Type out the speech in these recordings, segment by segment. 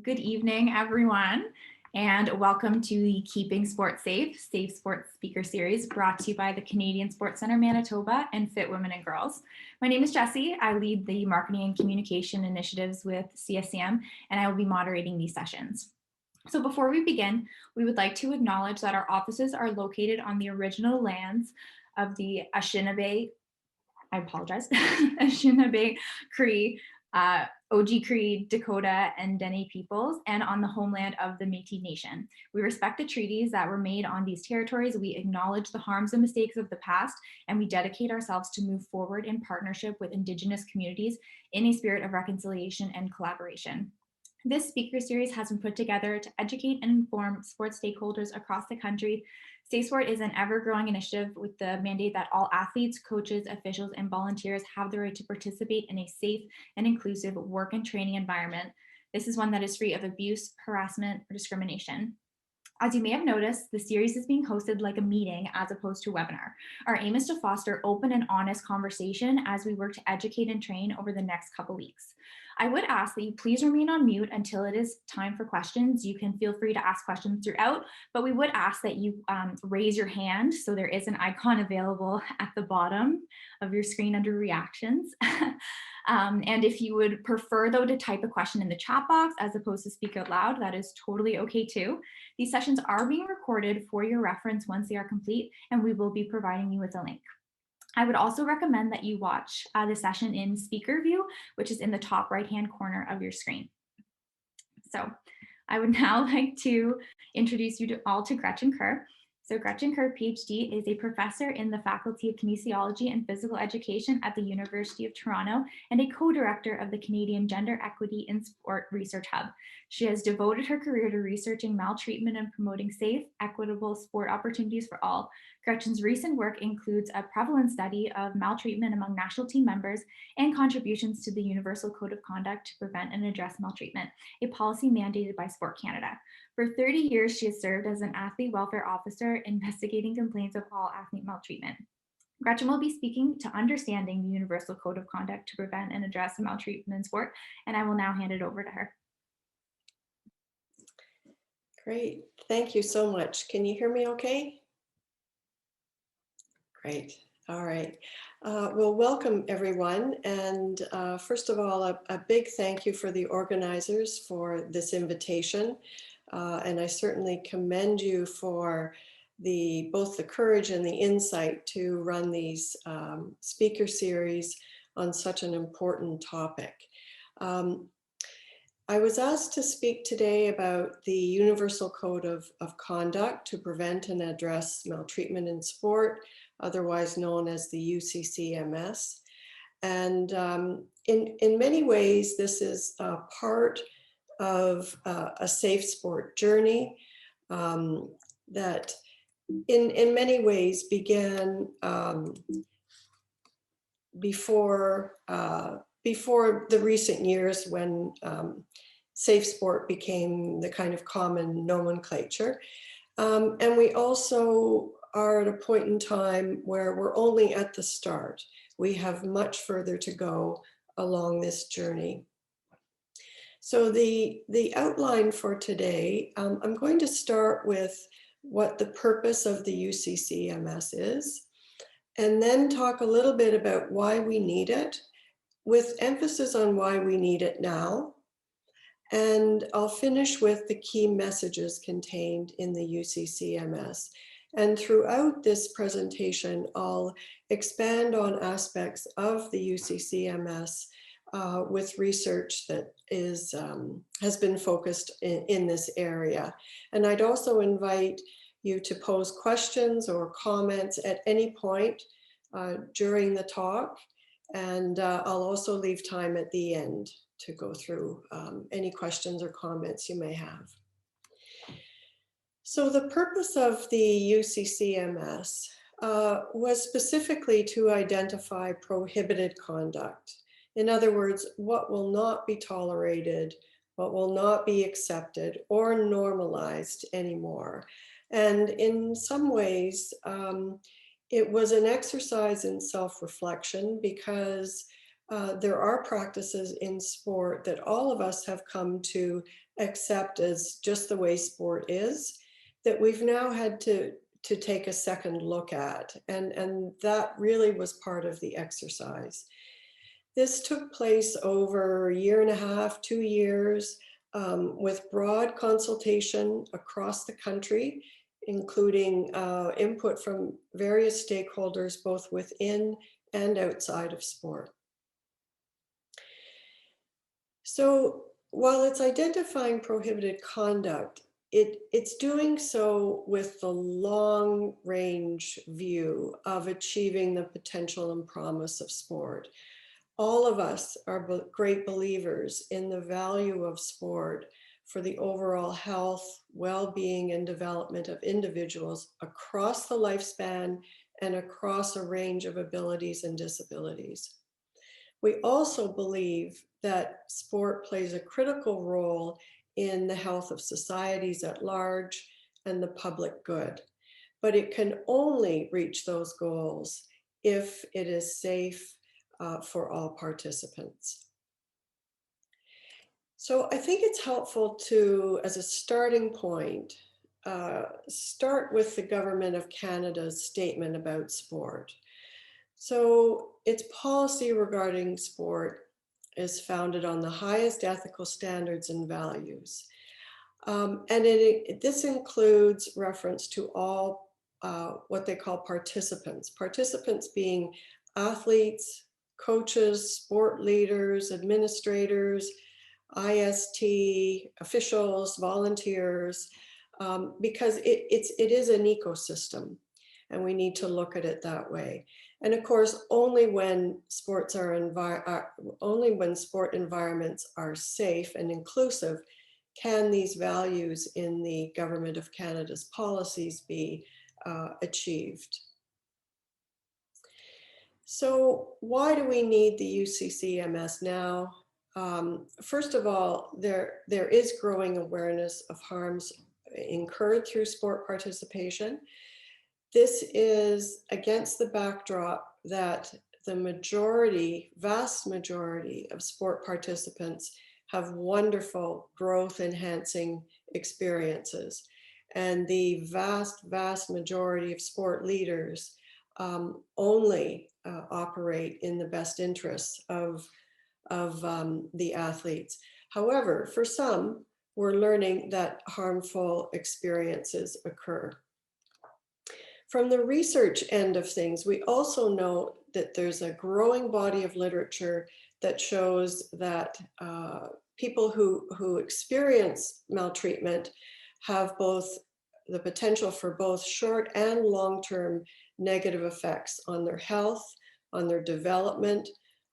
Good evening, everyone, and welcome to the Keeping Sports Safe Sports Speaker Series brought to you by the Canadian Sports Centre Manitoba and Fit Women and Girls. My name is Jessie. I lead the Marketing and Communication Initiatives with CSCM, and I will be moderating these sessions. So before we begin, we would like to acknowledge that our offices are located on the original lands of the Anishinaabe, Anishinaabe Cree, Oji-Cree, Dakota, and Dene peoples, and on the homeland of the Métis Nation. We respect the treaties that were made on these territories. We acknowledge the harms and mistakes of the past, and we dedicate ourselves to move forward in partnership with Indigenous communities in a spirit of reconciliation and collaboration. This speaker series has been put together to educate and inform sports stakeholders across the country. Safe Sport is an ever-growing initiative with the mandate that all athletes, coaches, officials, and volunteers have the right to participate in a safe and inclusive work and training environment. This is one that is free of abuse, harassment, or discrimination. As you may have noticed, the series is being hosted like a meeting as opposed to a webinar. Our aim is to foster open and honest conversation as we work to educate and train over the next couple weeks. I would ask that you please remain on mute until it is time for questions. You can feel free to ask questions throughout, but we would ask that you raise your hand so there is an icon available at the bottom of your screen under reactions. And if you would prefer, though, to type a question in the chat box as opposed to speak out loud, that is totally okay too. These sessions are being recorded for your reference once they are complete, and we will be providing you with a link. I would also recommend that you watch the session in speaker view, which is in the top right-hand corner of your screen. So I would now like to introduce you all to Gretchen Kerr. So Gretchen Kerr, PhD, is a professor in the Faculty of Kinesiology and Physical Education at the University of Toronto and a co-director of the Canadian Gender Equity in Sport Research Hub. She has devoted her career to researching maltreatment and promoting safe, equitable sport opportunities for all. Gretchen's recent work includes a prevalence study of maltreatment among national team members and contributions to the Universal Code of Conduct to prevent and address maltreatment, a policy mandated by Sport Canada. For 30 years, she has served as an athlete welfare officer investigating complaints of all athlete maltreatment. Gretchen will be speaking to understanding the Universal Code of Conduct to prevent and address maltreatment in sport, and I will now hand it over to her. Great, thank you so much. Can you hear me okay? Great, all right. Well, welcome everyone. And first of all, a big thank you for the organizers for this invitation. And I certainly commend you for both the courage and the insight to run these speaker series on such an important topic. I was asked to speak today about the Universal Code of Conduct to prevent and address maltreatment in sport, otherwise known as the UCCMS. And in many ways, this is a part of a safe sport journey that in many ways began before the recent years when safe sport became the kind of common nomenclature. And we also are at a point in time where we're only at the start. We have much further to go along this journey. So the outline for today, I'm going to start with what the purpose of the UCCMS is, and then talk a little bit about why we need it, with emphasis on why we need it now. And I'll finish with the key messages contained in the UCCMS. And throughout this presentation, I'll expand on aspects of the UCCMS with research that has been focused in this area. And I'd also invite you to pose questions or comments at any point during the talk. And I'll also leave time at the end to go through any questions or comments you may have. So the purpose of the UCCMS was specifically to identify prohibited conduct. In other words, what will not be tolerated, what will not be accepted or normalized anymore. And in some ways, it was an exercise in self-reflection because there are practices in sport that all of us have come to accept as just the way sport is, that we've now had to take a second look at. And that really was part of the exercise. This took place over a year and a half, 2 years, with broad consultation across the country, including input from various stakeholders, both within and outside of sport. So while it's identifying prohibited conduct, it's doing so with the long range view of achieving the potential and promise of sport. All of us are great believers in the value of sport for the overall health, well-being, and development of individuals across the lifespan and across a range of abilities and disabilities. We also believe that sport plays a critical role in the health of societies at large and the public good. But it can only reach those goals if it is safe for all participants. So I think it's helpful to, as a starting point, start with the Government of Canada's statement about sport. So its policy regarding sport is founded on the highest ethical standards and values. And this includes reference to all what they call participants, participants being athletes, coaches, sport leaders, administrators, IST, officials, volunteers, because it is an ecosystem, and we need to look at it that way. And of course, only when sport environments are safe and inclusive can these values in the Government of Canada's policies be achieved. So why do we need the UCCMS now? First of all, there is growing awareness of harms incurred through sport participation. This is against the backdrop that the majority, vast majority of sport participants have wonderful growth enhancing experiences. And the vast, vast majority of sport leaders only operate in the best interests of the athletes. However, for some, we're learning that harmful experiences occur. From the research end of things, we also know that there's a growing body of literature that shows that people who experience maltreatment have both the potential for both short and long-term negative effects on their health, on their development,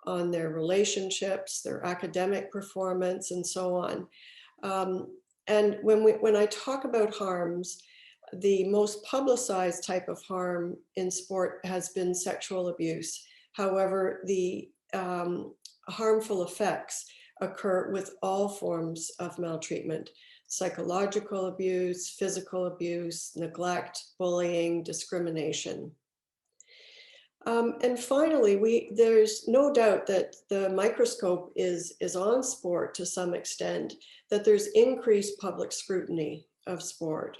on their relationships, their academic performance, and so on. And when I talk about harms, the most publicized type of harm in sport has been sexual abuse. However, the harmful effects occur with all forms of maltreatment: psychological abuse, physical abuse, neglect, bullying, discrimination. And finally, there's no doubt that the microscope is on sport to some extent, that there's increased public scrutiny of sport.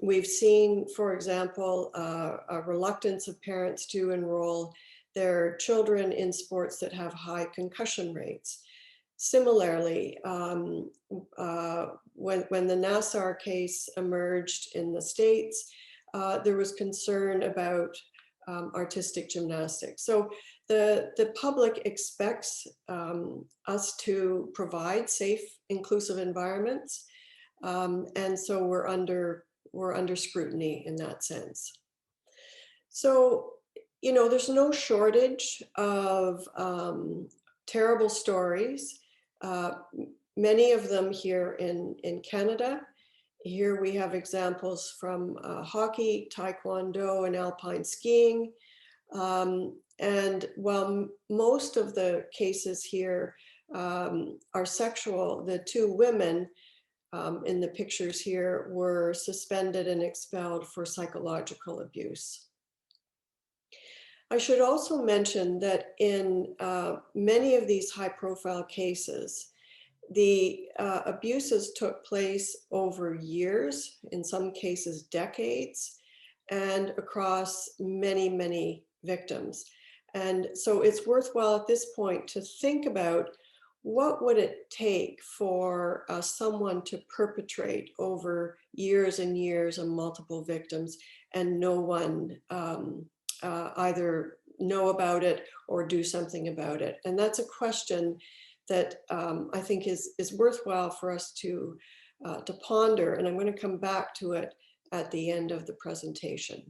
We've seen, for example, a reluctance of parents to enroll their children in sports that have high concussion rates. Similarly, when the Nassar case emerged in the States, there was concern about artistic gymnastics. So the public expects us to provide safe, inclusive environments. And so we're under scrutiny in that sense. So, you know, there's no shortage of terrible stories, many of them here in Canada. Here we have examples from hockey, taekwondo, and alpine skiing. And while most of the cases here are sexual, the two women in the pictures here were suspended and expelled for psychological abuse. I should also mention that in many of these high profile cases, the abuses took place over years, in some cases decades, and across many, many victims. And so it's worthwhile at this point to think about what would it take for someone to perpetrate over years and years and multiple victims and no one either know about it or do something about it. And that's a question that I think is worthwhile for us to ponder. And I'm going to come back to it at the end of the presentation.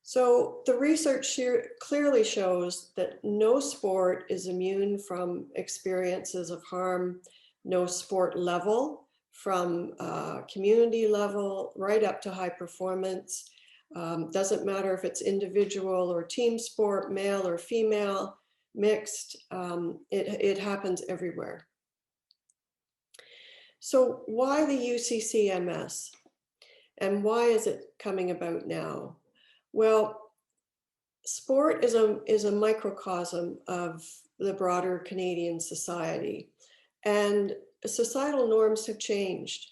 So the research here clearly shows that no sport is immune from experiences of harm, no sport level, from community level right up to high performance. Doesn't matter if it's individual or team sport, male or female, mixed, it happens everywhere. So why the UCCMS? And why is it coming about now? Well, sport is a microcosm of the broader Canadian society, and societal norms have changed.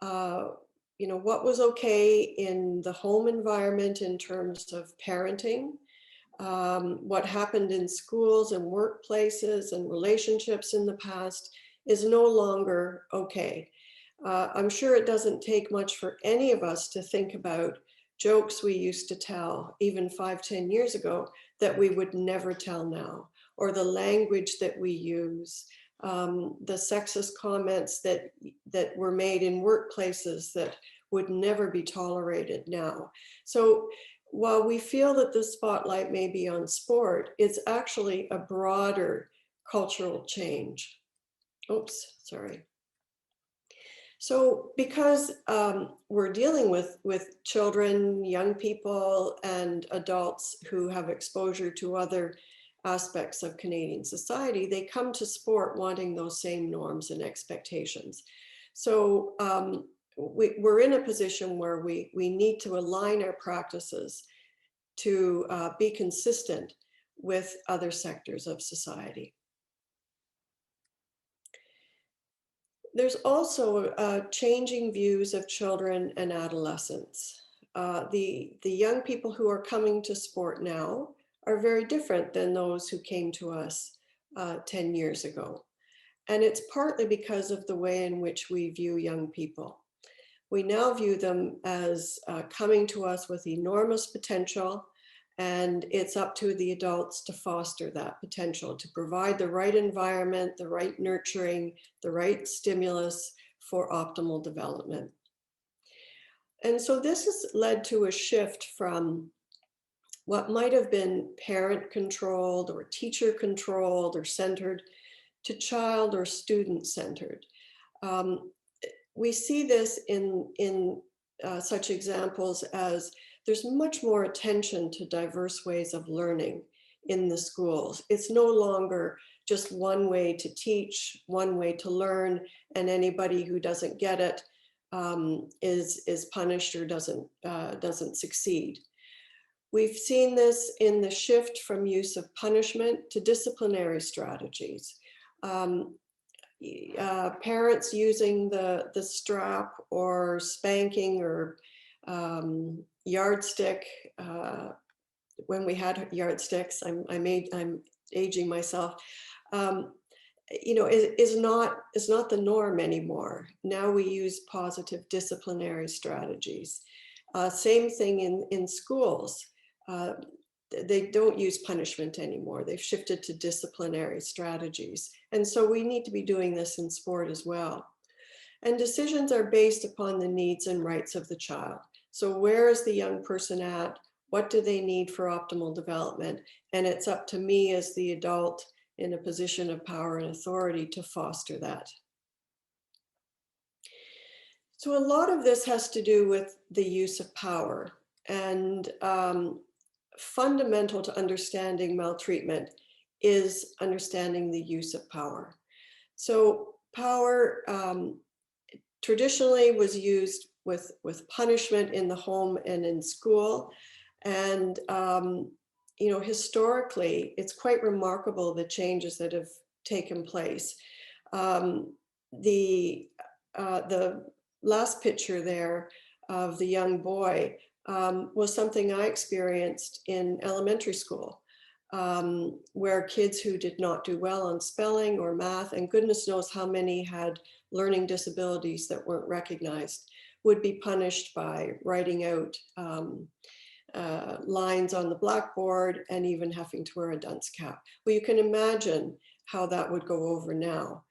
You know, what was okay in the home environment in terms of parenting, what happened in schools and workplaces and relationships in the past is no longer okay. I'm sure it doesn't take much for any of us to think about jokes we used to tell even 5, 10 years ago that we would never tell now, or the language that we use, the sexist comments that were made in workplaces that would never be tolerated now. So while we feel that the spotlight may be on sport, it's actually a broader cultural change. Oops, sorry. So because we're dealing with children, young people, and adults who have exposure to other aspects of Canadian society, they come to sport wanting those same norms and expectations. So we're in a position where we need to align our practices to be consistent with other sectors of society. There's also changing views of children and adolescents. The young people who are coming to sport now are very different than those who came to us 10 years ago. And it's partly because of the way in which we view young people. We now view them as coming to us with enormous potential, and it's up to the adults to foster that potential, to provide the right environment, the right nurturing, the right stimulus for optimal development. And so this has led to a shift from what might have been parent controlled or teacher controlled or centered to child or student centered. We see this in such examples as there's much more attention to diverse ways of learning in the schools. It's no longer just one way to teach, one way to learn, and anybody who doesn't get it is punished or doesn't succeed. We've seen this in the shift from use of punishment to disciplinary strategies. Parents using the strap or spanking or yardstick, when we had yardsticks, I'm aging myself, you know, is not the norm anymore. Now we use positive disciplinary strategies. Same thing in schools. They don't use punishment anymore. They've shifted to disciplinary strategies. And so we need to be doing this in sport as well. And decisions are based upon the needs and rights of the child. So where is the young person at? What do they need for optimal development? And it's up to me as the adult in a position of power and authority to foster that. So a lot of this has to do with the use of power, and fundamental to understanding maltreatment is understanding the use of power. So power traditionally was used with punishment in the home and in school, And, historically, it's quite remarkable the changes that have taken place. Um, the, the last picture there of the young boy was something I experienced in elementary school, where kids who did not do well on spelling or math, and goodness knows how many had learning disabilities that weren't recognized, would be punished by writing out lines on the blackboard and even having to wear a dunce cap. Well, you can imagine how that would go over now.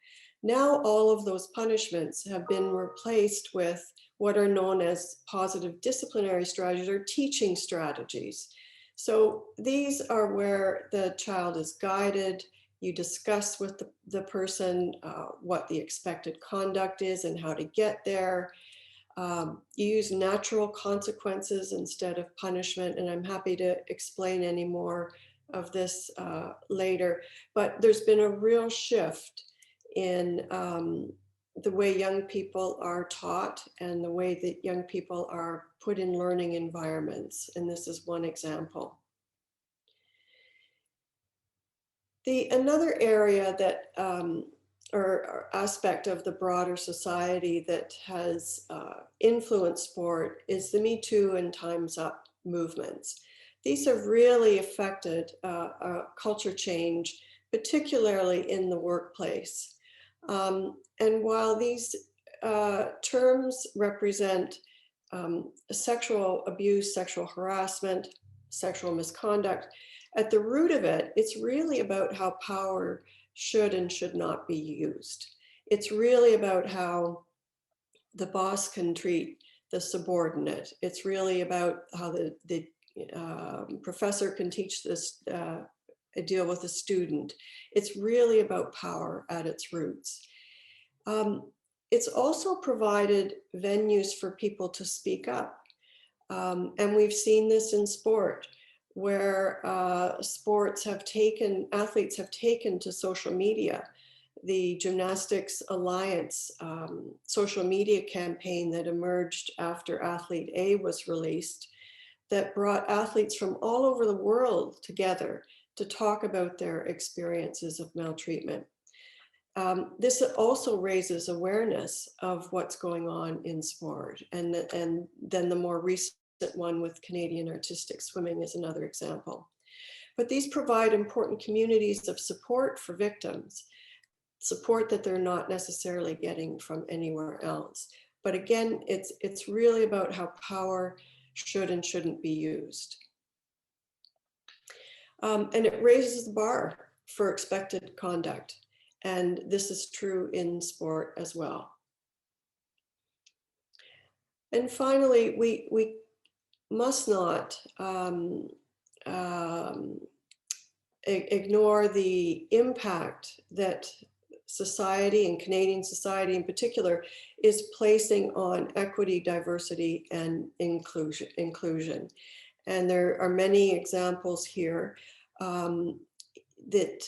Now, all of those punishments have been replaced with what are known as positive disciplinary strategies or teaching strategies. So these are where the child is guided. You discuss with the person what the expected conduct is and how to get there. You use natural consequences instead of punishment, and I'm happy to explain any more of this later. But there's been a real shift in the way young people are taught and the way that young people are put in learning environments, and this is one example. Another area that or aspect of the broader society that has influenced sport is the Me Too and Time's Up movements. These have really affected culture change, particularly in the workplace. And while these terms represent sexual abuse, sexual harassment, sexual misconduct, at the root of it, it's really about how power should and should not be used. It's really about how the boss can treat the subordinate. It's really about how the professor can teach this, deal with a student. It's really about power at its roots. It's also provided venues for people to speak up. And we've seen this in sport, where athletes have taken to social media. The Gymnastics Alliance social media campaign that emerged after Athlete A was released, that brought athletes from all over the world together to talk about their experiences of maltreatment. This also raises awareness of what's going on in sport. And then the more recent one with Canadian artistic swimming is another example. But these provide important communities of support for victims, support that they're not necessarily getting from anywhere else. But again, it's really about how power should and shouldn't be used. And it raises the bar for expected conduct. And this is true in sport as well. And finally, we must not ignore the impact that society, and Canadian society in particular, is placing on equity, diversity, and inclusion. And there are many examples here that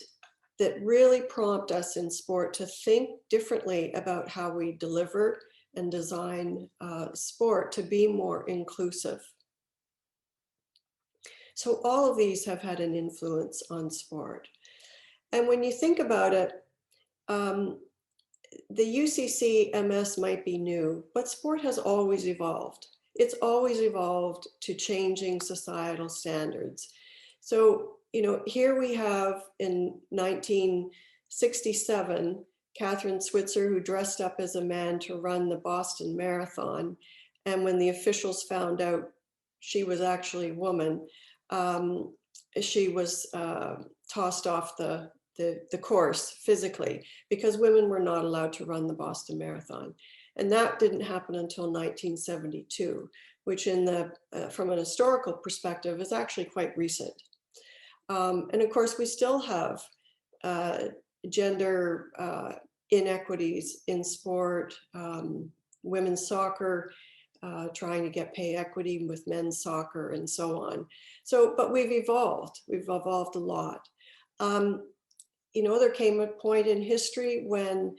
really prompt us in sport to think differently about how we deliver and design sport to be more inclusive. So all of these have had an influence on sport. And when you think about it, the UCC MS might be new, but sport has always evolved. It's always evolved to changing societal standards. So, here we have in 1967, Catherine Switzer, who dressed up as a man to run the Boston Marathon. And when the officials found out she was actually a woman, she was tossed off the course physically, because women were not allowed to run the Boston Marathon. And that didn't happen until 1972, which from an historical perspective is actually quite recent. And of course, we still have gender inequities in sport, women's soccer, trying to get pay equity with men's soccer and so on. So, but we've evolved a lot. There came a point in history when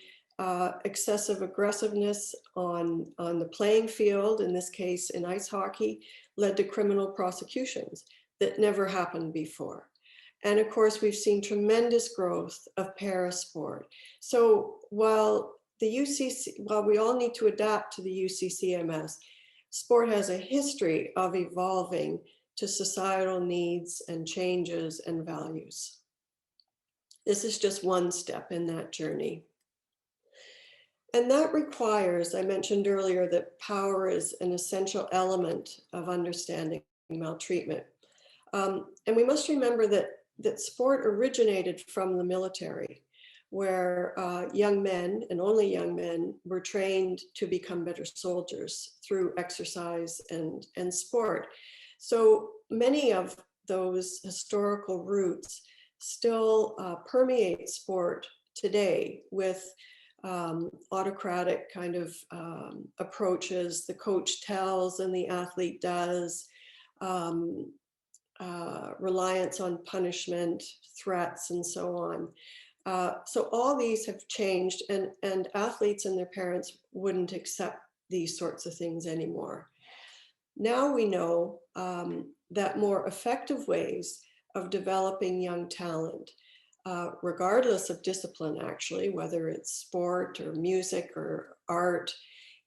excessive aggressiveness on the playing field, in this case in ice hockey, led to criminal prosecutions that never happened before. And of course, we've seen tremendous growth of parasport. So while we all need to adapt to the UCCMS, sport has a history of evolving to societal needs and changes and values. This is just one step in that journey. And that requires, I mentioned earlier, that power is an essential element of understanding maltreatment. And we must remember that sport originated from the military, where young men, and only young men, were trained to become better soldiers through exercise and sport. So many of those historical roots still permeate sport today with autocratic kind of approaches. The coach tells and the athlete does. Reliance on punishment, threats, and so on. So all these have changed, and athletes and their parents wouldn't accept these sorts of things anymore. Now we know that more effective ways of developing young talent, regardless of discipline, actually, whether it's sport or music or art,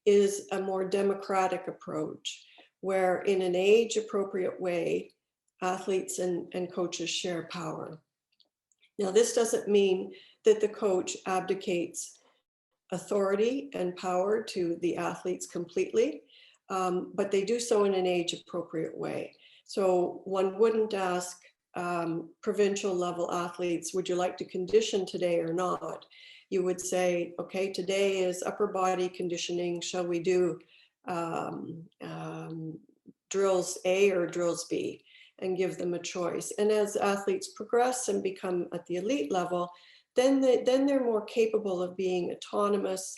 is a more democratic approach, where in an age-appropriate way, athletes and coaches share power. Now, this doesn't mean that the coach abdicates authority and power to the athletes completely, but they do so in an age-appropriate way. So one wouldn't ask provincial level athletes, would you like to condition today or not? You would say, okay, today is upper body conditioning. Shall we do drills A or drills B? And give them a choice. And as athletes progress and become at the elite level, then they're more capable of being autonomous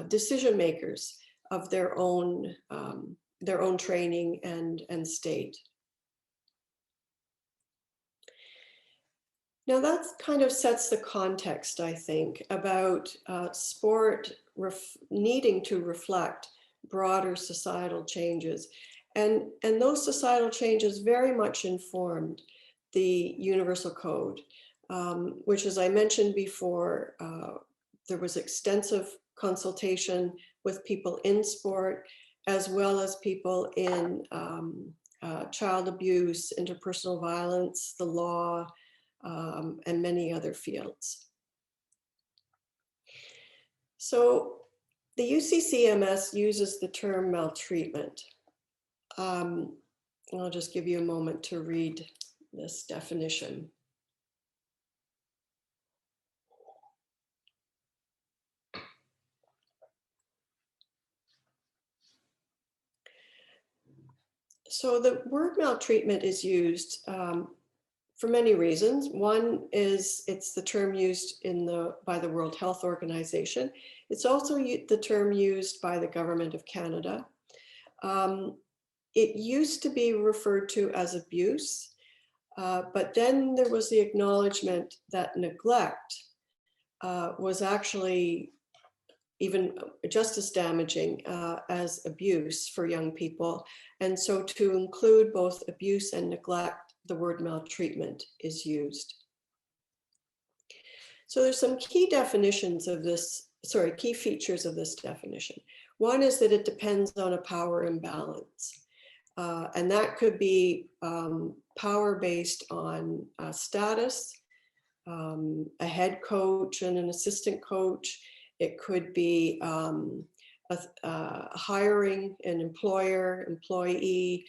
decision makers of their own training and state. Now that kind of sets the context, I think, about sport needing to reflect broader societal changes. And those societal changes very much informed the Universal Code, which, as I mentioned before, there was extensive consultation with people in sport, as well as people in child abuse, interpersonal violence, the law, and many other fields. So the UCCMS uses the term maltreatment. I'll just give you a moment to read this definition. So the word maltreatment is used for many reasons. One is it's the term used by the World Health Organization. It's also the term used by the Government of Canada. It used to be referred to as abuse, but then there was the acknowledgement that neglect was actually even just as damaging as abuse for young people. And so to include both abuse and neglect, the word maltreatment is used. So there's some key definitions of this, key features of this definition. One is that it depends on a power imbalance. And that could be power based on status, a head coach and an assistant coach. It could be hiring an employer, employee,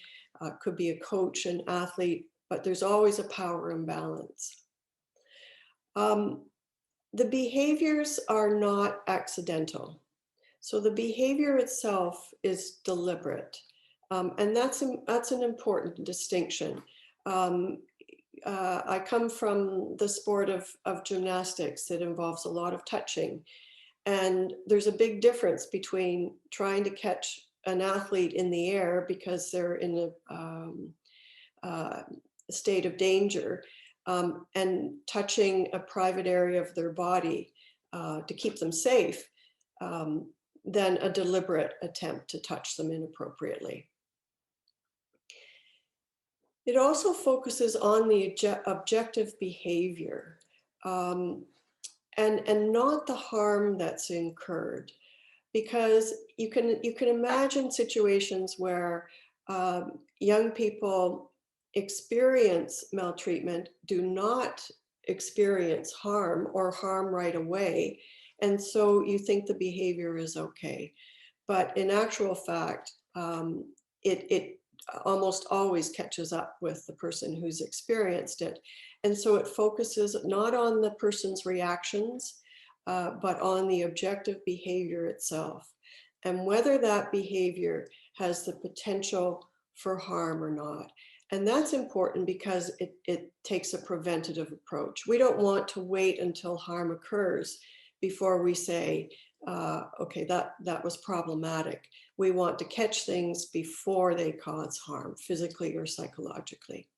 could be a coach and athlete, but there's always a power imbalance. The behaviors are not accidental. So the behavior itself is deliberate. And that's an important distinction. I come from the sport of gymnastics that involves a lot of touching. And there's a big difference between trying to catch an athlete in the air because they're in a state of danger and touching a private area of their body to keep them safe than a deliberate attempt to touch them inappropriately. It also focuses on the objective behavior and not the harm that's incurred, because you can imagine situations where young people experience maltreatment, do not experience harm or harm right away, and so you think the behavior is okay. But in actual fact, it almost always catches up with the person who's experienced it. And so it focuses not on the person's reactions, but on the objective behavior itself and whether that behavior has the potential for harm or not. And that's important because it takes a preventative approach. We don't want to wait until harm occurs before we say, okay, that was problematic. We want to catch things before they cause harm, physically or psychologically.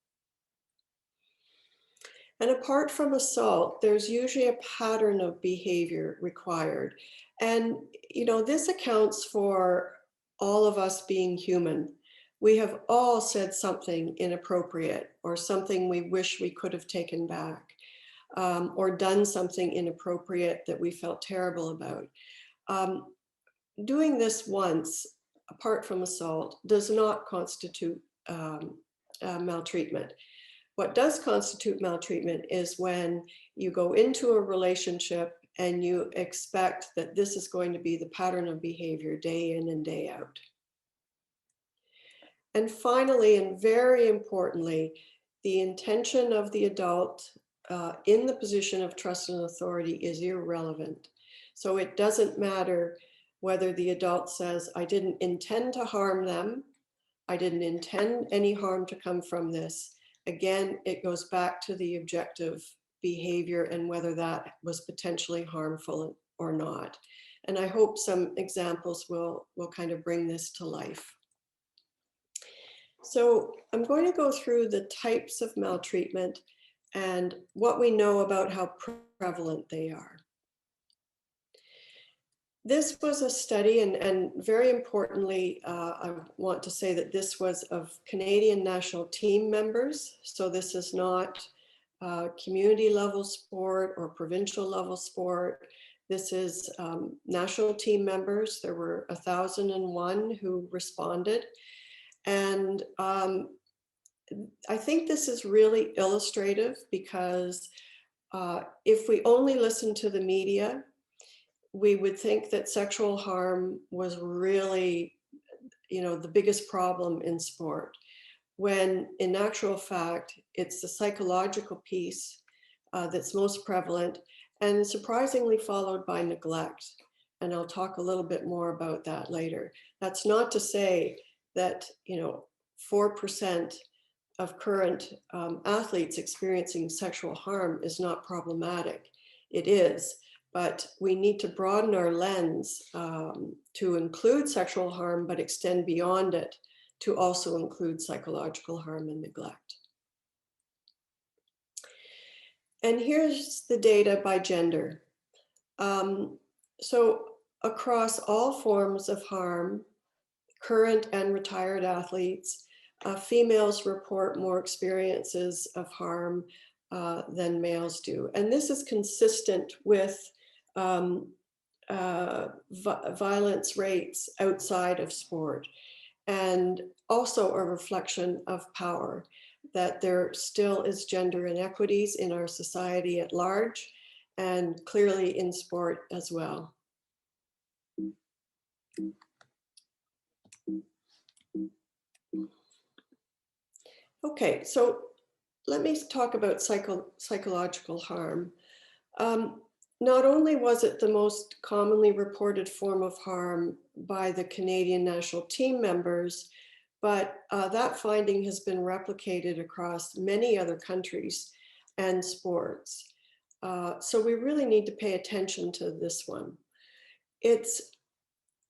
And apart from assault, there's usually a pattern of behavior required. And, this accounts for all of us being human. We have all said something inappropriate or something we wish we could have taken back, or done something inappropriate that we felt terrible about. Doing this once, apart from assault, does not constitute maltreatment. What does constitute maltreatment is when you go into a relationship and you expect that this is going to be the pattern of behavior day in and day out. And finally, and very importantly, the intention of the adult in the position of trust and authority is irrelevant. So it doesn't matter whether the adult says, I didn't intend to harm them, I didn't intend any harm to come from this. Again, it goes back to the objective behavior and whether that was potentially harmful or not. And I hope some examples will kind of bring this to life. So I'm going to go through the types of maltreatment and what we know about how prevalent they are. This was a study, and very importantly, I want to say that this was of Canadian national team members. So this is not community level sport or provincial level sport. This is national team members. There were 1,001 who responded. And I think this is really illustrative because if we only listen to the media, we would think that sexual harm was really, the biggest problem in sport, when in actual fact, it's the psychological piece that's most prevalent and surprisingly followed by neglect. And I'll talk a little bit more about that later. That's not to say that, 4% of current athletes experiencing sexual harm is not problematic. It is. But we need to broaden our lens to include sexual harm, but extend beyond it to also include psychological harm and neglect. And here's the data by gender. So across all forms of harm, current and retired athletes, females report more experiences of harm than males do. And this is consistent with violence rates outside of sport, and also a reflection of power, that there still is gender inequities in our society at large, and clearly in sport as well. Okay, so let me talk about psychological harm. Not only was it the most commonly reported form of harm by the Canadian national team members, but that finding has been replicated across many other countries and sports. So we really need to pay attention to this one. It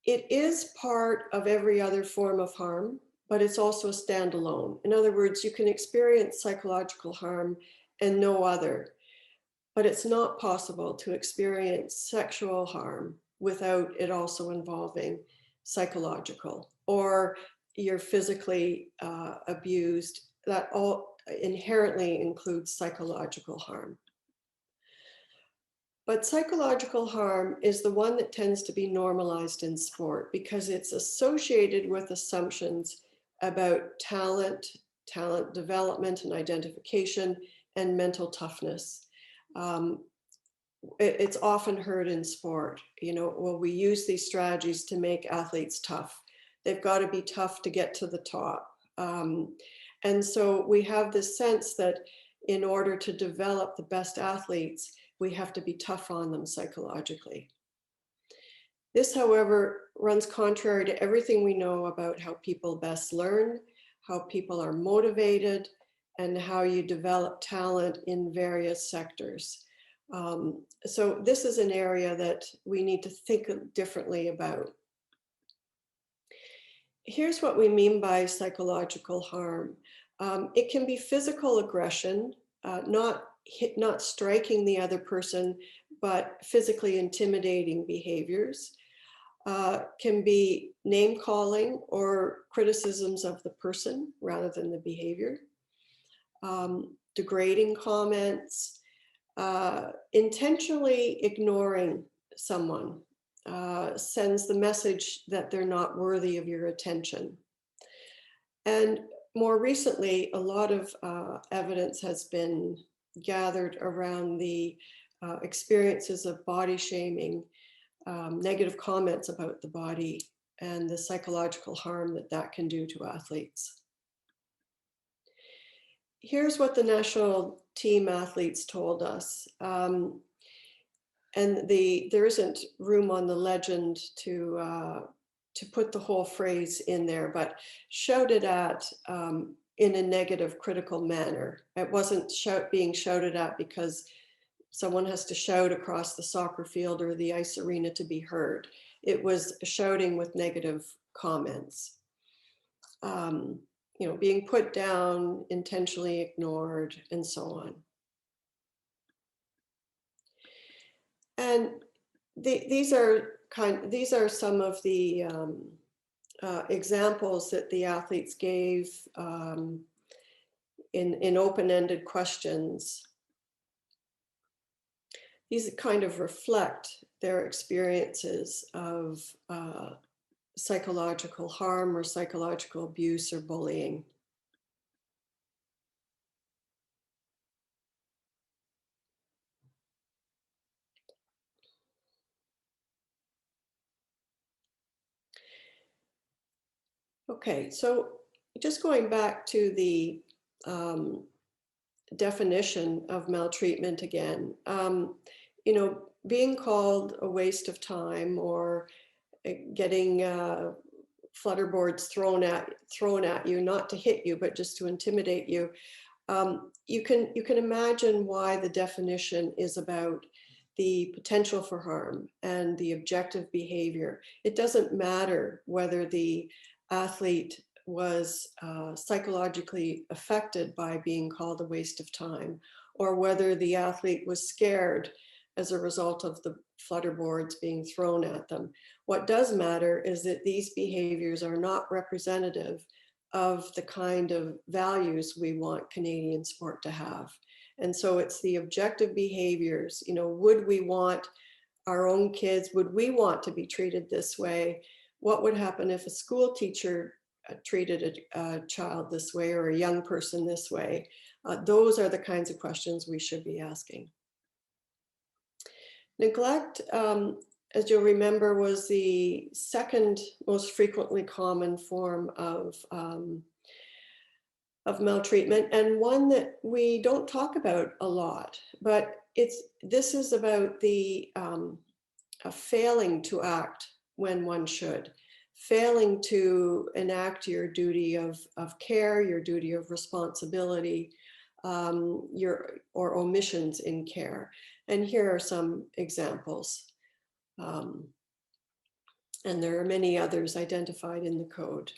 is part of every other form of harm, but it's also a standalone. In other words, you can experience psychological harm and no other. but it's not possible to experience sexual harm without it also involving psychological, or you're physically abused. That all inherently includes psychological harm. But psychological harm is the one that tends to be normalized in sport because it's associated with assumptions about talent, talent development and identification, and mental toughness. Um, it's often heard in sport, well, we use these strategies to make athletes tough. They've got to be tough to get to the top. And so we have this sense that in order to develop the best athletes, we have to be tough on them psychologically. This, however, runs contrary to everything we know about how people best learn, how people are motivated, and how you develop talent in various sectors. So this is an area that we need to think differently about. Here's what we mean by psychological harm. It can be physical aggression, not striking the other person, but physically intimidating behaviors. Can be name calling or criticisms of the person rather than the behavior. Degrading comments, intentionally ignoring someone sends the message that they're not worthy of your attention. And more recently, a lot of evidence has been gathered around the experiences of body shaming, negative comments about the body, and the psychological harm that that can do to athletes. Here's what the national team athletes told us. And there isn't room on the legend to put the whole phrase in there, but shouted at in a negative, critical manner. It wasn't being shouted at because someone has to shout across the soccer field or the ice arena to be heard. It was shouting with negative comments. Being put down, intentionally ignored, and so on. And these are some of the examples that the athletes gave in open-ended questions. These kind of reflect their experiences of psychological harm or psychological abuse or bullying. Okay, so just going back to the definition of maltreatment again, being called a waste of time or getting flutterboards thrown at you, not to hit you, but just to intimidate you. You can imagine why the definition is about the potential for harm and the objective behavior. It doesn't matter whether the athlete was psychologically affected by being called a waste of time, or whether the athlete was scared as a result of the flutterboards being thrown at them. What does matter is that these behaviors are not representative of the kind of values we want Canadian sport to have. And so it's the objective behaviors. Would we want our own kids, would we want to be treated this way? What would happen if a school teacher treated a child this way or a young person this way? Those are the kinds of questions we should be asking. Neglect, as you'll remember, was the second most frequently common form of maltreatment, and one that we don't talk about a lot. But this is about the failing to act when one should, failing to enact your duty of care, your duty of responsibility, or omissions in care. And here are some examples. And there are many others identified in the code.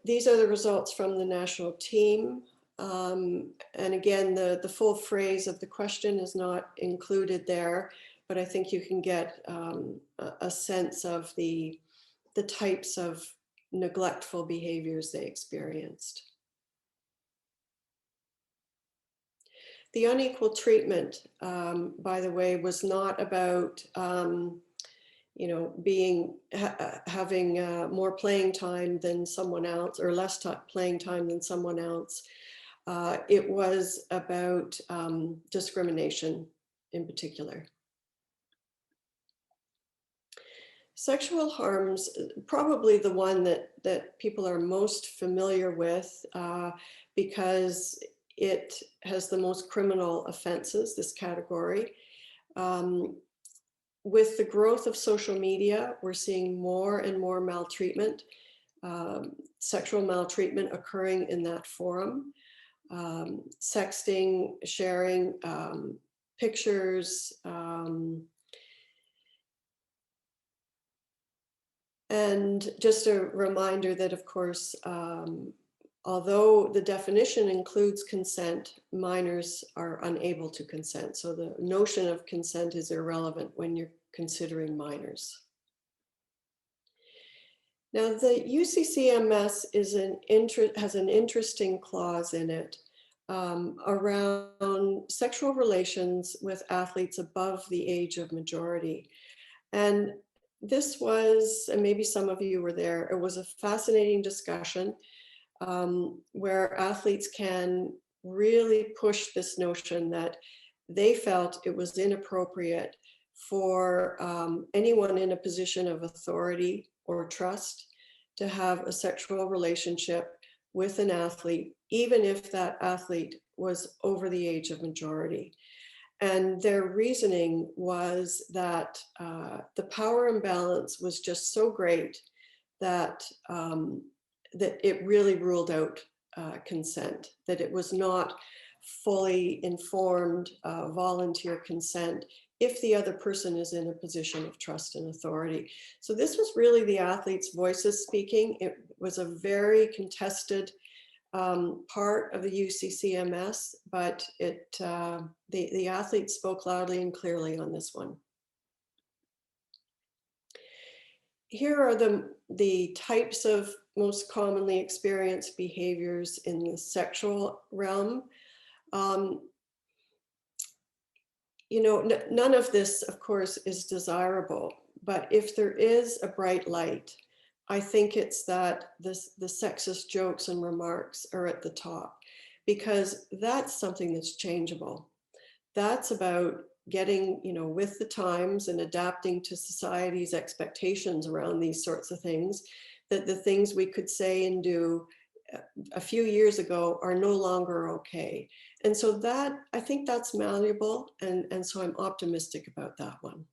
These are the results from the national team. And again, the full phrase of the question is not included there, but I think you can get a sense of the types of neglectful behaviors they experienced. The unequal treatment, by the way, was not about having more playing time than someone else or less playing time than someone else. It was about discrimination in particular. Sexual harms, probably the one that people are most familiar with because it has the most criminal offenses, this category. With the growth of social media, we're seeing more and more maltreatment, sexual maltreatment occurring in that forum. Sexting, sharing pictures, and just a reminder that, of course, although the definition includes consent, minors are unable to consent. So the notion of consent is irrelevant when you're considering minors. Now, the UCCMS has an interesting clause in it around sexual relations with athletes above the age of majority. And this was, and maybe some of you were there, it was a fascinating discussion where athletes can really push this notion that they felt it was inappropriate for anyone in a position of authority or trust to have a sexual relationship with an athlete, even if that athlete was over the age of majority. And their reasoning was that the power imbalance was just so great that that it really ruled out consent, that it was not fully informed volunteer consent if the other person is in a position of trust and authority. So this was really the athletes' voices speaking. It was a very contested part of the UCCMS, but the athletes spoke loudly and clearly on this one. Here are the types of most commonly experienced behaviors in the sexual realm. None of this, of course, is desirable, but if there is a bright light, I think it's that the sexist jokes and remarks are at the top, because that's something that's changeable. That's about getting, with the times and adapting to society's expectations around these sorts of things, that the things we could say and do a few years ago are no longer okay. And so that, I think that's malleable. And so I'm optimistic about that one.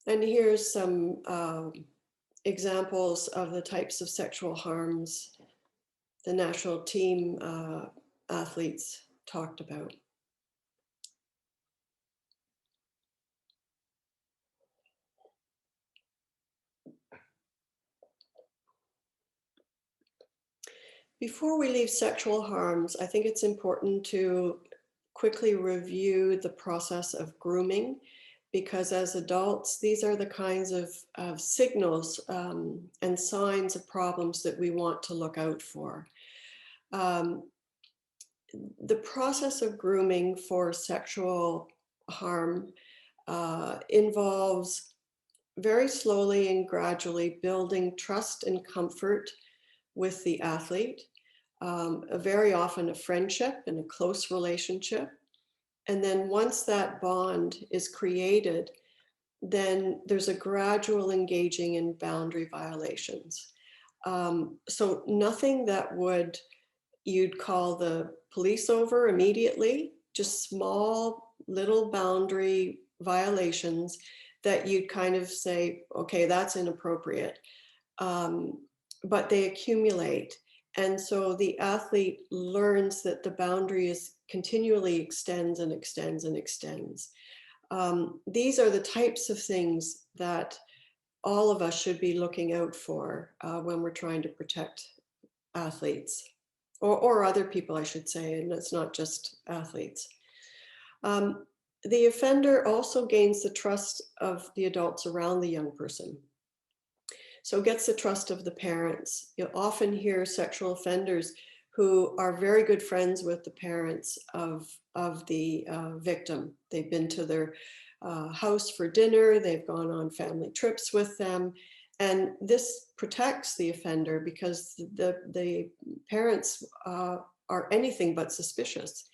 And here's some examples of the types of sexual harms the national team athletes talked about. Before we leave sexual harms, I think it's important to quickly review the process of grooming, because as adults, these are the kinds of signals and signs of problems that we want to look out for. The process of grooming for sexual harm involves very slowly and gradually building trust and comfort with the athlete, very often a friendship and a close relationship. And then once that bond is created, then there's a gradual engaging in boundary violations. So nothing that you'd call the police over immediately, just small little boundary violations that you'd kind of say, okay, that's inappropriate. But they accumulate. And so the athlete learns that the boundary is continually extends and extends and extends. These are the types of things that all of us should be looking out for when we're trying to protect athletes or other people, I should say, and it's not just athletes. The offender also gains the trust of the adults around the young person. So gets the trust of the parents. You'll often hear sexual offenders who are very good friends with the parents of the victim. They've been to their house for dinner, they've gone on family trips with them, and this protects the offender because the parents are anything but suspicious.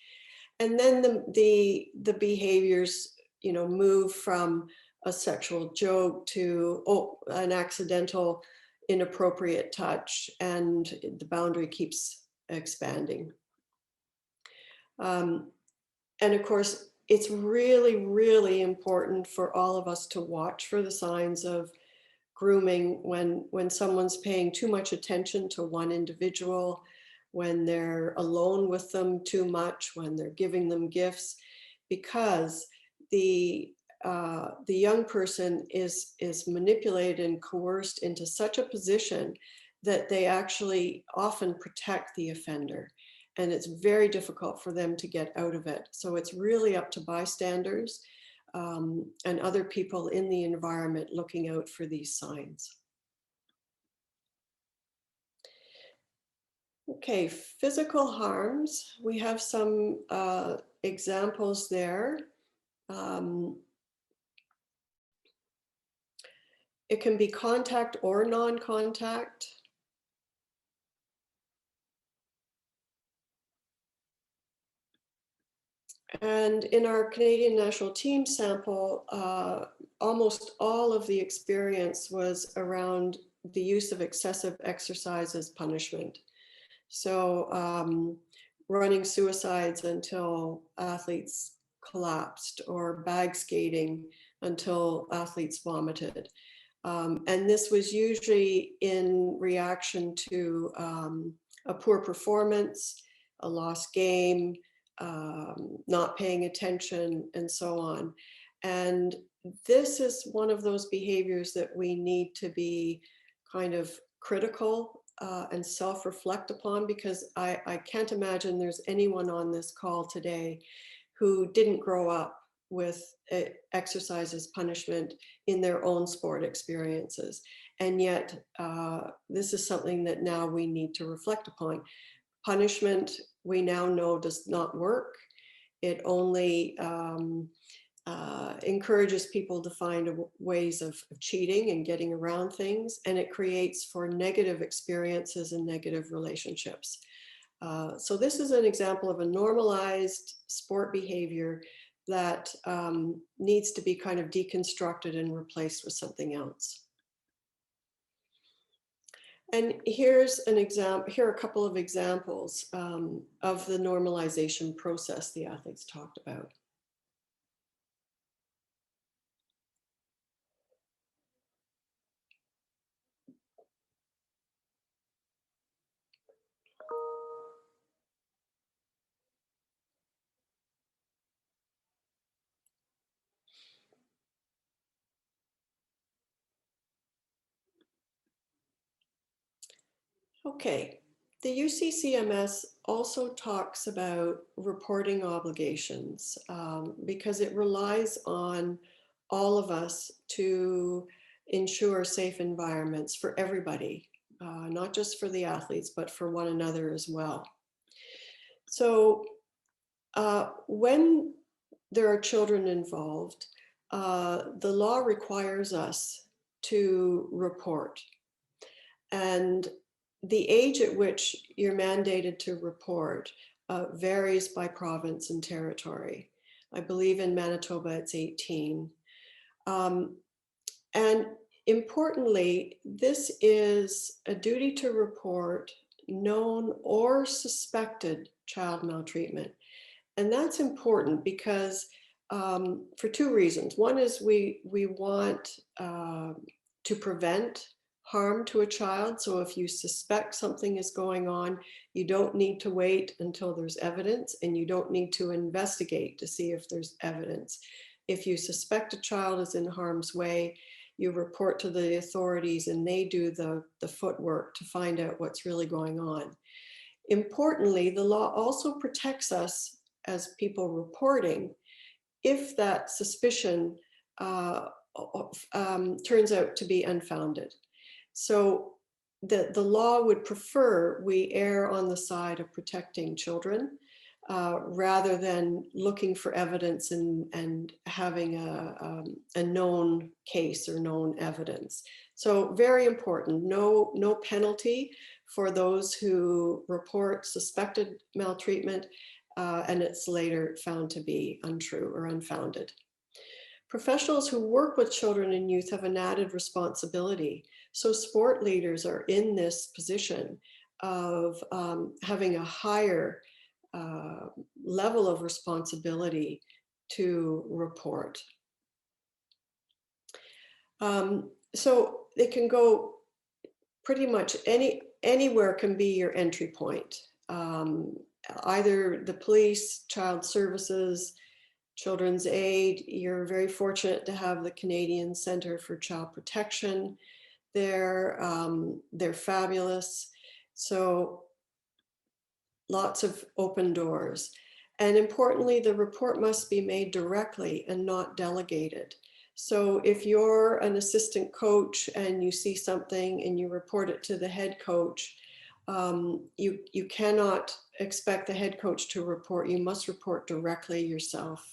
And then the behaviors, move from a sexual joke to an accidental inappropriate touch, and the boundary keeps expanding. And of course, it's really, really important for all of us to watch for the signs of grooming when someone's paying too much attention to one individual, when they're alone with them too much, when they're giving them gifts, because the young person is manipulated and coerced into such a position that they actually often protect the offender. And it's very difficult for them to get out of it. So it's really up to bystanders and other people in the environment looking out for these signs. Okay, physical harms. We have some examples there. It can be contact or non-contact. And in our Canadian national team sample, almost all of the experience was around the use of excessive exercise as punishment. So running suicides until athletes collapsed, or bag skating until athletes vomited. And this was usually in reaction to a poor performance, a lost game, not paying attention, and so on. And this is one of those behaviors that we need to be kind of critical and self-reflect upon, because I can't imagine there's anyone on this call today who didn't grow up with exercise as punishment in their own sport experiences. And yet this is something that now we need to reflect upon. Punishment, we now know, does not work. It only encourages people to find ways of cheating and getting around things, and it creates for negative experiences and negative relationships. So this is an example of a normalized sport behavior that needs to be kind of deconstructed and replaced with something else. And here's an example. Here are a couple of examples of the normalization process the athletes talked about. Okay, the UCCMS also talks about reporting obligations because it relies on all of us to ensure safe environments for everybody, not just for the athletes, but for one another as well. So when there are children involved, the law requires us to report. And the age at which you're mandated to report varies by province and territory. I believe in Manitoba it's 18. And importantly, this is a duty to report known or suspected child maltreatment. And that's important because for two reasons. One is we want to prevent harm to a child. So if you suspect something is going on, you don't need to wait until there's evidence, and you don't need to investigate to see if there's evidence. If you suspect a child is in harm's way, you report to the authorities and they do the footwork to find out what's really going on. Importantly, the law also protects us as people reporting if that suspicion turns out to be unfounded. So the law would prefer we err on the side of protecting children rather than looking for evidence and having a known case or known evidence. So very important, no penalty for those who report suspected maltreatment and it's later found to be untrue or unfounded. Professionals who work with children and youth have an added responsibility. So sport leaders are in this position of having a higher level of responsibility to report. So it can go pretty much anywhere can be your entry point. Either the police, child services, children's aid. You're very fortunate to have the Canadian Centre for Child Protection there. They're fabulous. So lots of open doors. And importantly, the report must be made directly and not delegated. So if you're an assistant coach and you see something and you report it to the head coach, you cannot expect the head coach to report. You must report directly yourself.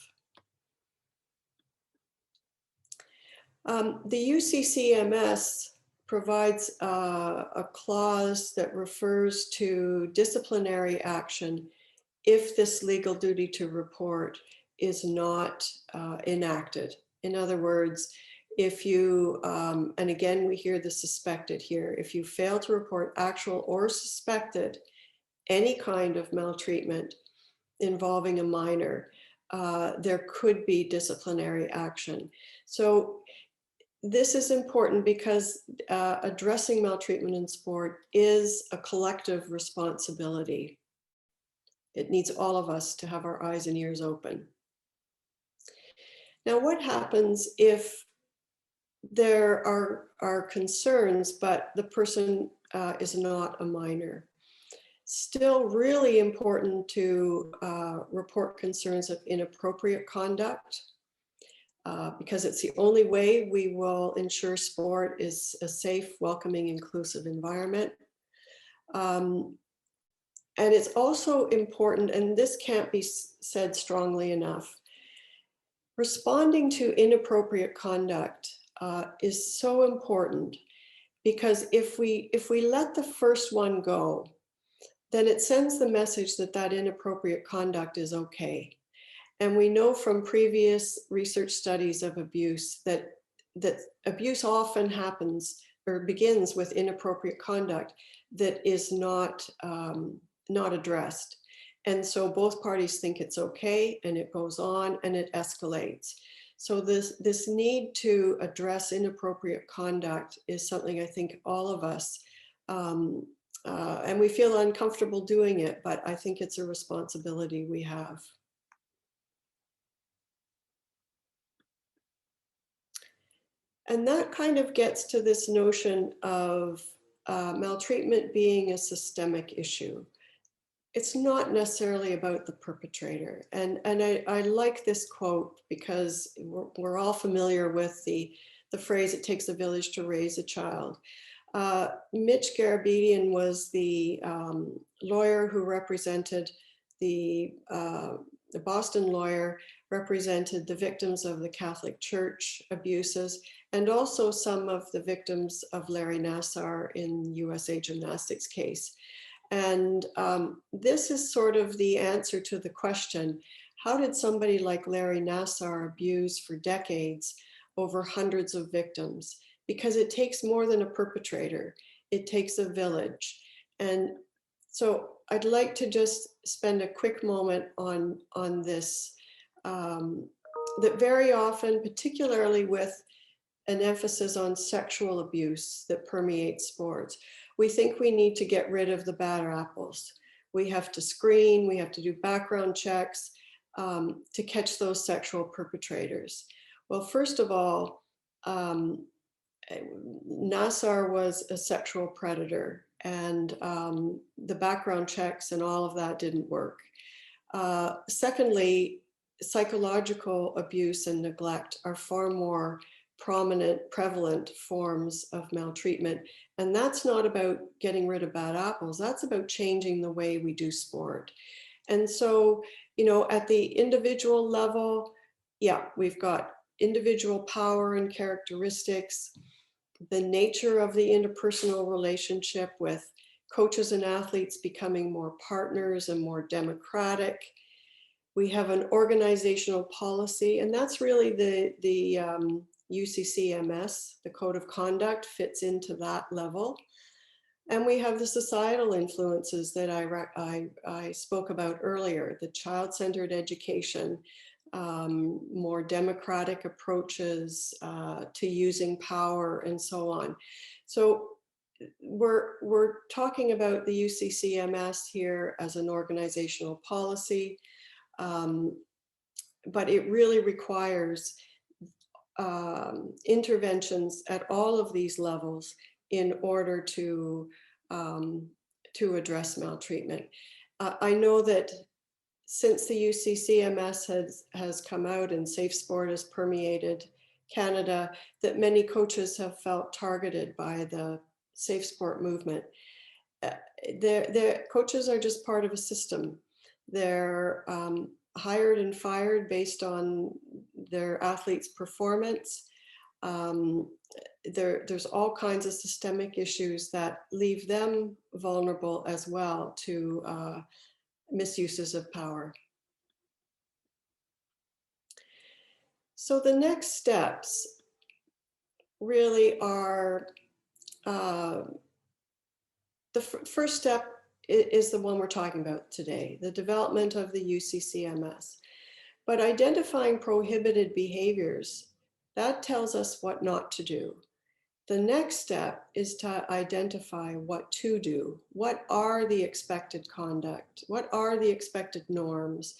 The UCCMS provides a clause that refers to disciplinary action if this legal duty to report is not enacted. In other words, if you, and again, we hear the suspected here, if you fail to report actual or suspected any kind of maltreatment involving a minor, there could be disciplinary action. So this is important because addressing maltreatment in sport is a collective responsibility. It needs all of us to have our eyes and ears open. Now, what happens if there are concerns, but the person is not a minor? Still really important to report concerns of inappropriate conduct, because it's the only way we will ensure sport is a safe, welcoming, inclusive environment. And it's also important, and this can't be said strongly enough, responding to inappropriate conduct is so important, because if we let the first one go, then it sends the message that that inappropriate conduct is okay. And we know from previous research studies of abuse that abuse often happens or begins with inappropriate conduct that is not addressed. And so both parties think it's okay, and it goes on and it escalates. So this need to address inappropriate conduct is something I think all of us, and we feel uncomfortable doing it, but I think it's a responsibility we have. And that kind of gets to this notion of maltreatment being a systemic issue. It's not necessarily about the perpetrator. And I like this quote because we're all familiar with the phrase, it takes a village to raise a child. Mitch Garabedian was the lawyer who represented the Boston lawyer, represented the victims of the Catholic Church abuses, and also some of the victims of Larry Nassar in USA Gymnastics case. And this is sort of the answer to the question, how did somebody like Larry Nassar abuse for decades over hundreds of victims? Because it takes more than a perpetrator, it takes a village. And so I'd like to just spend a quick moment on this, that very often, particularly with an emphasis on sexual abuse that permeates sports, we think we need to get rid of the bad apples. We have to screen, we have to do background checks to catch those sexual perpetrators. Well, first of all, Nassar was a sexual predator, and the background checks and all of that didn't work. Secondly, psychological abuse and neglect are far more prominent, prevalent forms of maltreatment. And that's not about getting rid of bad apples, that's about changing the way we do sport. And so, at the individual level, yeah, we've got individual power and characteristics, the nature of the interpersonal relationship with coaches and athletes becoming more partners and more democratic. We have an organizational policy, and that's really the UCCMS, the code of conduct fits into that level. And we have the societal influences that I spoke about earlier, the child-centered education, more democratic approaches to using power, and so on. So we're talking about the UCCMS here as an organizational policy, but it really requires interventions at all of these levels in order to address maltreatment. I know that since the UCCMS has come out and safe sport has permeated Canada, that many coaches have felt targeted by the safe sport movement. The coaches are just part of a system. They're hired and fired based on their athletes' performance. There's all kinds of systemic issues that leave them vulnerable as well to misuses of power. So the next steps really are, the first step is the one we're talking about today, the development of the UCCMS. But identifying prohibited behaviors, that tells us what not to do. The next step is to identify what to do. What are the expected conduct? What are the expected norms?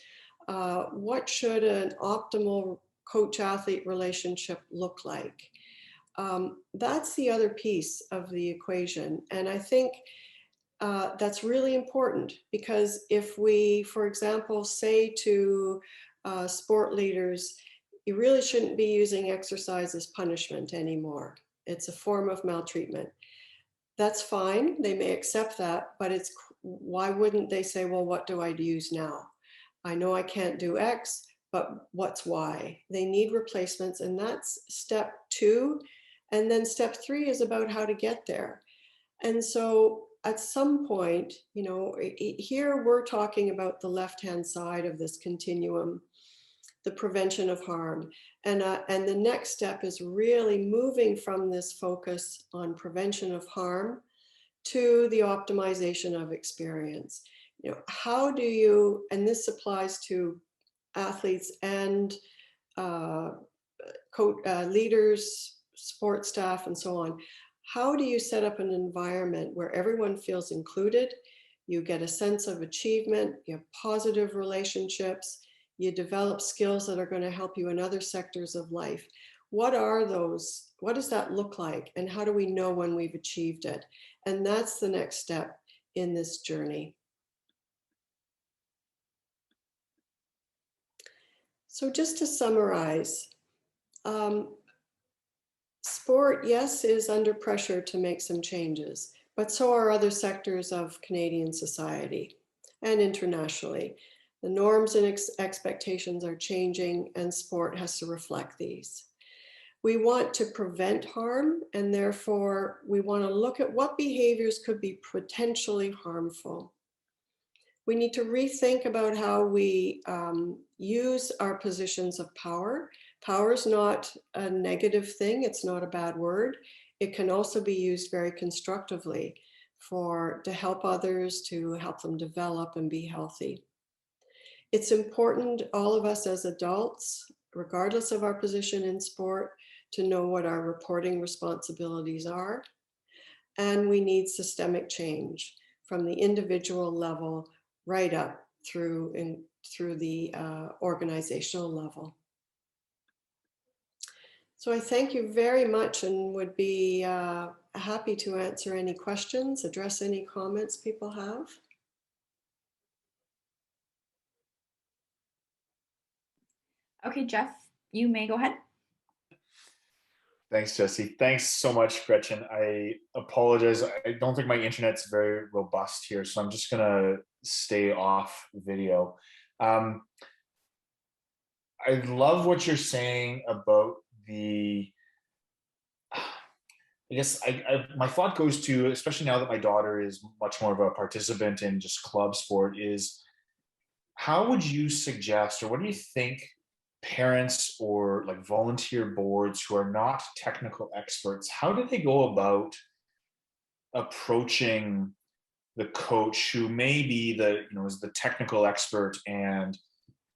What should an optimal coach-athlete relationship look like? That's the other piece of the equation. And I think that's really important, because if we, for example, say to sport leaders, you really shouldn't be using exercise as punishment anymore. It's a form of maltreatment. That's fine. They may accept that, but why wouldn't they say, well, what do I use now? I know I can't do X, but what's Y? They need replacements, and that's step 2. And then step 3 is about how to get there. And so at some point, here we're talking about the left-hand side of this continuum, the prevention of harm. And the next step is really moving from this focus on prevention of harm to the optimization of experience. How do you, and this applies to athletes and leaders, support staff, and so on. How do you set up an environment where everyone feels included? You get a sense of achievement, you have positive relationships, you develop skills that are going to help you in other sectors of life. What are those? What does that look like? And how do we know when we've achieved it? And that's the next step in this journey. So just to summarize, sport, yes, is under pressure to make some changes, but so are other sectors of Canadian society and internationally. The norms and expectations are changing, and sport has to reflect these. We want to prevent harm, and therefore we want to look at what behaviors could be potentially harmful. We need to rethink about how we use our positions of power. Power is not a negative thing. It's not a bad word. It can also be used very constructively to help others, to help them develop and be healthy. It's important, all of us as adults, regardless of our position in sport, to know what our reporting responsibilities are. And we need systemic change from the individual level right up through the organizational level. So I thank you very much and would be happy to answer any questions, address any comments people have. Okay, Jeff, you may go ahead. Thanks, Jesse. Thanks so much, Gretchen. I apologize. I don't think my internet's very robust here, so I'm just gonna stay off video. Um, I love what you're saying about the, I guess my thought goes to, especially now that my daughter is much more of a participant in just club sport, is how would you suggest, or what do you think parents or like volunteer boards who are not technical experts, how do they go about approaching the coach who may be is the technical expert and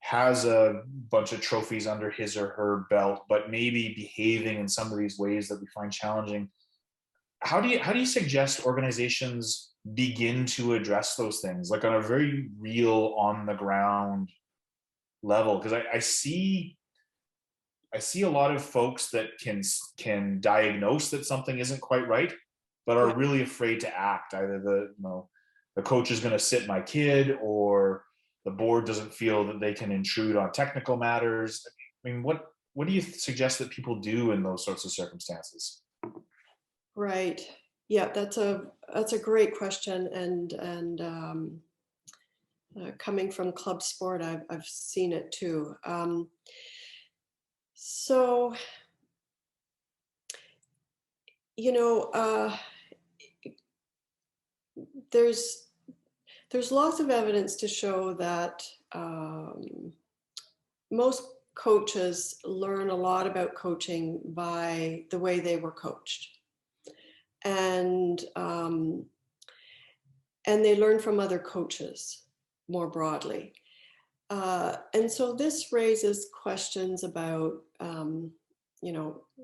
has a bunch of trophies under his or her belt, but maybe behaving in some of these ways that we find challenging? How do you suggest organizations begin to address those things, like on a very real, on the ground level? Because I see a lot of folks that can diagnose that something isn't quite right, but are Yeah. really afraid to act. Either the coach is going to sit my kid, or the board doesn't feel that they can intrude on technical matters. I mean, what do you suggest that people do in those sorts of circumstances? Right. Yeah, that's a great question, and coming from club sport, I've seen it too. So you know, there's lots of evidence to show that most coaches learn a lot about coaching by the way they were coached, and they learn from other coaches more broadly. And so this raises questions about,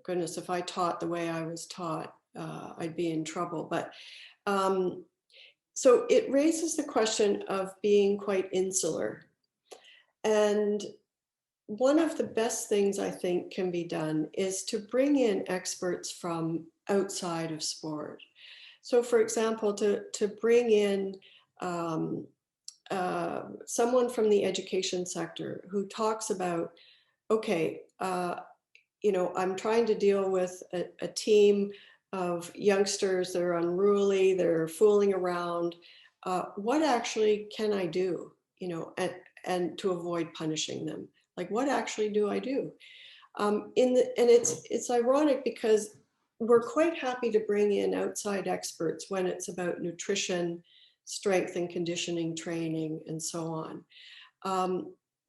goodness, if I taught the way I was taught, I'd be in trouble. But so it raises the question of being quite insular. And one of the best things I think can be done is to bring in experts from outside of sport. So, for example, to bring in someone from the education sector who talks about, okay, I'm trying to deal with a team of youngsters. They're unruly, they're fooling around. What actually can I do, and to avoid punishing them? Like, what actually do I do? And it's ironic because we're quite happy to bring in outside experts when it's about nutrition, strength and conditioning training, and so on.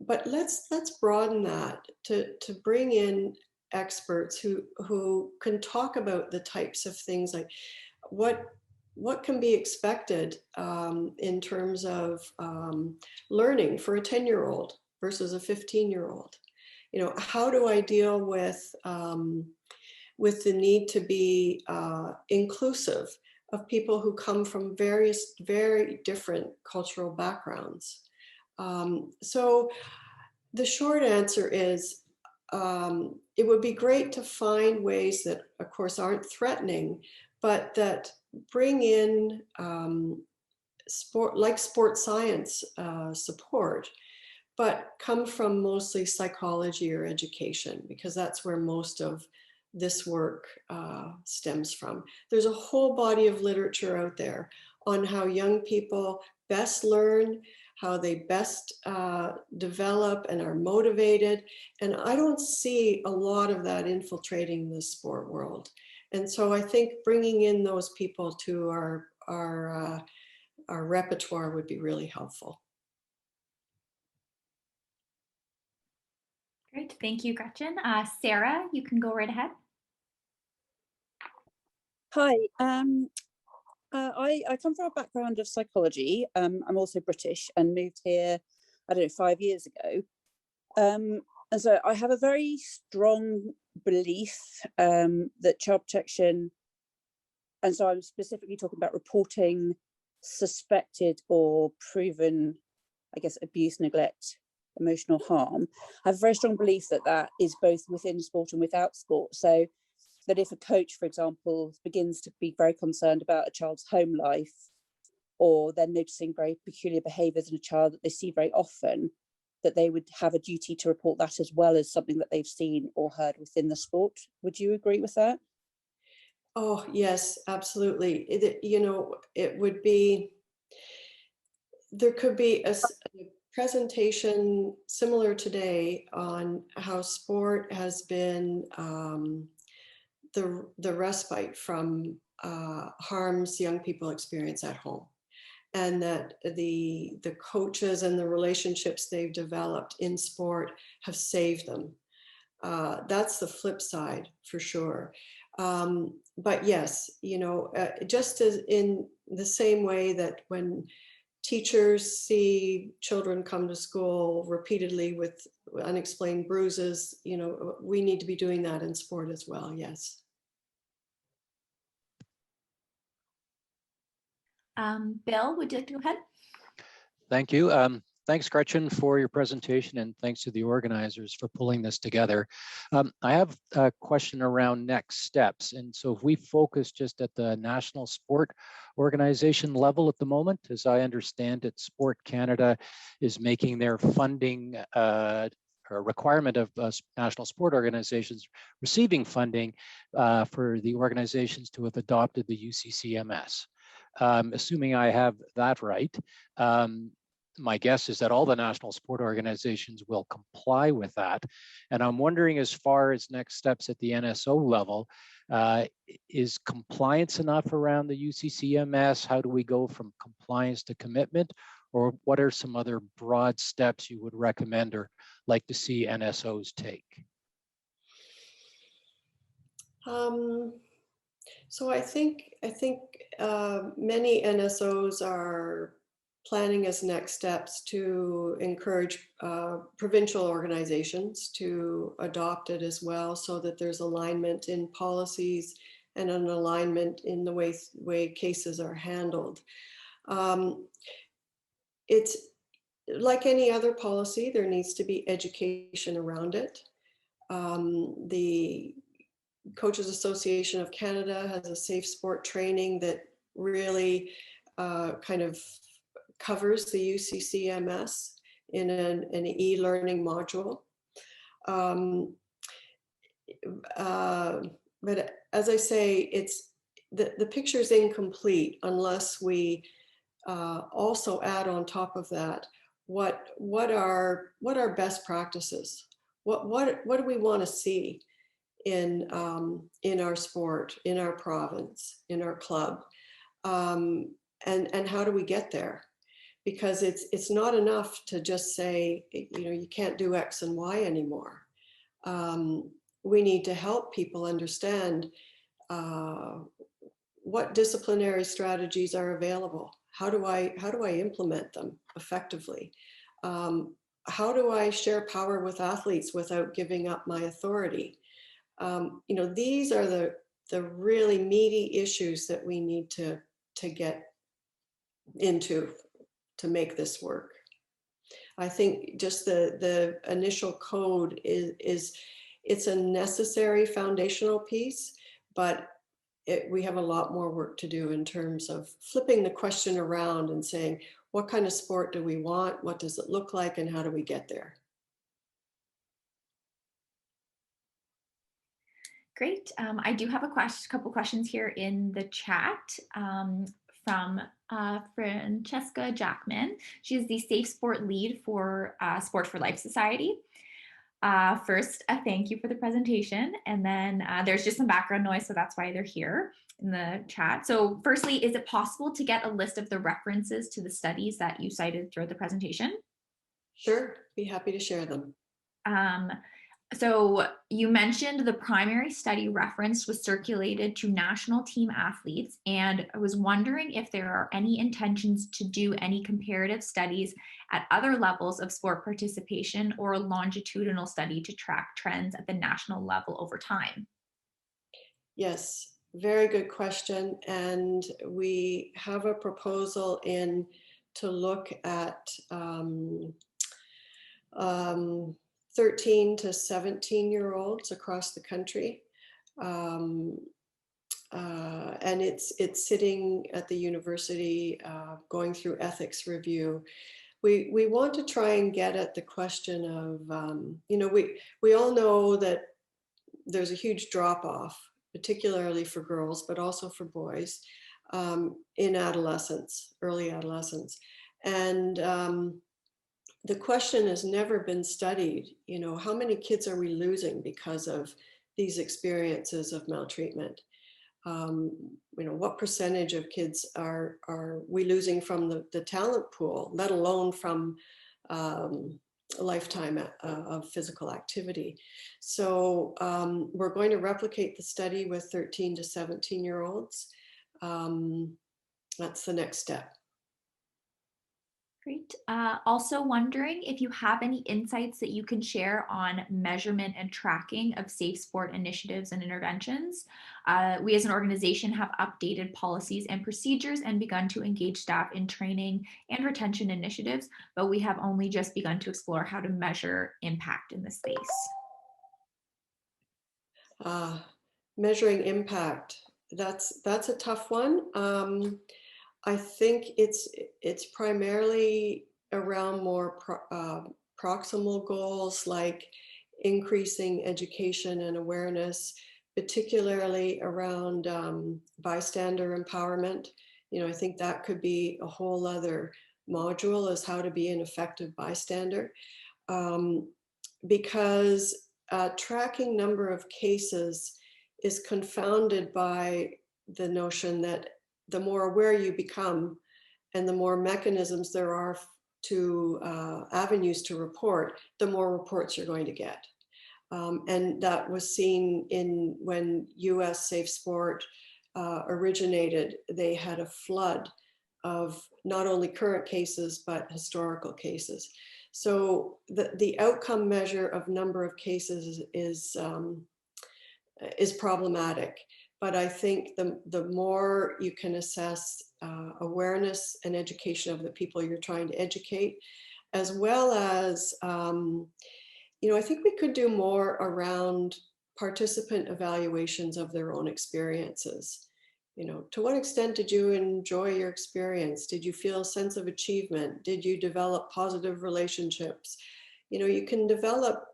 But let's broaden that to bring in experts who can talk about the types of things, like what can be expected in terms of learning for a 10-year-old versus a 15-year-old. How do I deal with the need to be inclusive of people who come from various, very different cultural backgrounds? So the short answer is it would be great to find ways that, of course, aren't threatening, but that bring in sport science support, but come from mostly psychology or education, because that's where most of this work stems from. There's a whole body of literature out there on how young people best learn, how they best develop and are motivated. And I don't see a lot of that infiltrating the sport world. And so I think bringing in those people to our repertoire would be really helpful. Great, thank you, Gretchen. Sarah, you can go right ahead. Hi, I come from a background of psychology. I'm also British and moved here, I don't know, 5 years ago. And so I have a very strong belief that child protection, and so I'm specifically talking about reporting suspected or proven, I guess, abuse, neglect, emotional harm. I have a very strong belief that that is both within sport and without sport. So that if a coach, for example, begins to be very concerned about a child's home life, or they're noticing very peculiar behaviours in a child that they see very often, that they would have a duty to report that as well as something that they've seen or heard within the sport. Would you agree with that? Oh, yes, absolutely. It would be, there could be a presentation similar today on how sport has been the respite from harms young people experience at home, and that the coaches and the relationships they've developed in sport have saved them. That's the flip side for sure. But yes, just as in the same way that when teachers see children come to school repeatedly with unexplained bruises, we need to be doing that in sport as well. Yes. Bill, would you like to go ahead? Thank you. Thanks, Gretchen, for your presentation, and thanks to the organizers for pulling this together. I have a question around next steps. And so if we focus just at the national sport organization level at the moment, as I understand it, Sport Canada is making their funding a requirement of national sport organizations receiving funding for the organizations to have adopted the UCCMS. Assuming I have that right, my guess is that all the national sport organizations will comply with that. And I'm wondering, as far as next steps at the NSO level, is compliance enough around the UCCMS? How do we go from compliance to commitment? Or what are some other broad steps you would recommend or like to see NSOs take? So I think many NSOs are planning as next steps to encourage provincial organizations to adopt it as well, so that there's alignment in policies and an alignment in the way cases are handled. It's like any other policy, there needs to be education around it. The Coaches Association of Canada has a safe sport training that really kind of covers the UCCMS in an e-learning module. But as I say, it's the picture is incomplete unless we also add on top of that what are best practices. What do we want to see in our sport, in our province, in our club, and how do we get there? Because it's not enough to just say, you can't do X and Y anymore. We need to help people understand what disciplinary strategies are available. How do I implement them effectively? How do I share power with athletes without giving up my authority? These are the really meaty issues that we need to get into to make this work. I think just the initial code it's a necessary foundational piece, but we have a lot more work to do in terms of flipping the question around and saying, what kind of sport do we want? What does it look like? And how do we get there? Great. I do have a couple questions here in the chat from Francesca Jackman. She is the Safe Sport Lead for Sport for Life Society. First, a thank you for the presentation. And then there's just some background noise, so that's why they're here in the chat. So firstly, is it possible to get a list of the references to the studies that you cited throughout the presentation? Sure, be happy to share them. So you mentioned the primary study reference was circulated to national team athletes, and I was wondering if there are any intentions to do any comparative studies at other levels of sport participation or a longitudinal study to track trends at the national level over time. Yes, very good question. And we have a proposal in to look at 13 to 17-year-olds across the country. And it's sitting at the university, going through ethics review. We want to try and get at the question of, we all know that there's a huge drop off, particularly for girls, but also for boys, in adolescence, early adolescence. And the question has never been studied, how many kids are we losing because of these experiences of maltreatment? What percentage of kids are we losing from the talent pool, let alone from a lifetime of physical activity? So we're going to replicate the study with 13 to 17-year-olds. That's the next step. Great. Also wondering if you have any insights that you can share on measurement and tracking of safe sport initiatives and interventions. We as an organization have updated policies and procedures and begun to engage staff in training and retention initiatives, but we have only just begun to explore how to measure impact in this space. Measuring impact, that's a tough one. I think it's primarily around more proximal goals like increasing education and awareness, particularly around bystander empowerment. I think that could be a whole other module, is how to be an effective bystander, because tracking number of cases is confounded by the notion that the more aware you become and the more mechanisms there are to avenues to report, the more reports you're going to get. And that was seen when US Safe Sport originated. They had a flood of not only current cases, but historical cases. So the outcome measure of number of cases is problematic. But I think the more you can assess awareness and education of the people you're trying to educate, as well as, I think we could do more around participant evaluations of their own experiences. To what extent did you enjoy your experience? Did you feel a sense of achievement? Did you develop positive relationships? You can develop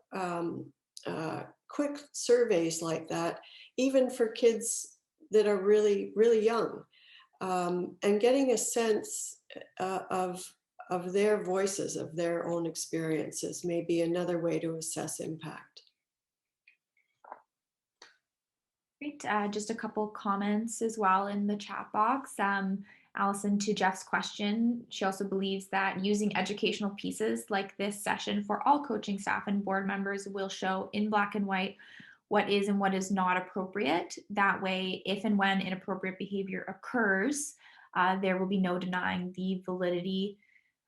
quick surveys like that, even for kids that are really, really young, and getting a sense of their voices, of their own experiences, may be another way to assess impact. Great. Just a couple comments as well in the chat box. Allison, to Jeff's question, she also believes that using educational pieces like this session for all coaching staff and board members will show in black and white what is and what is not appropriate. That way, if and when inappropriate behavior occurs, there will be no denying the validity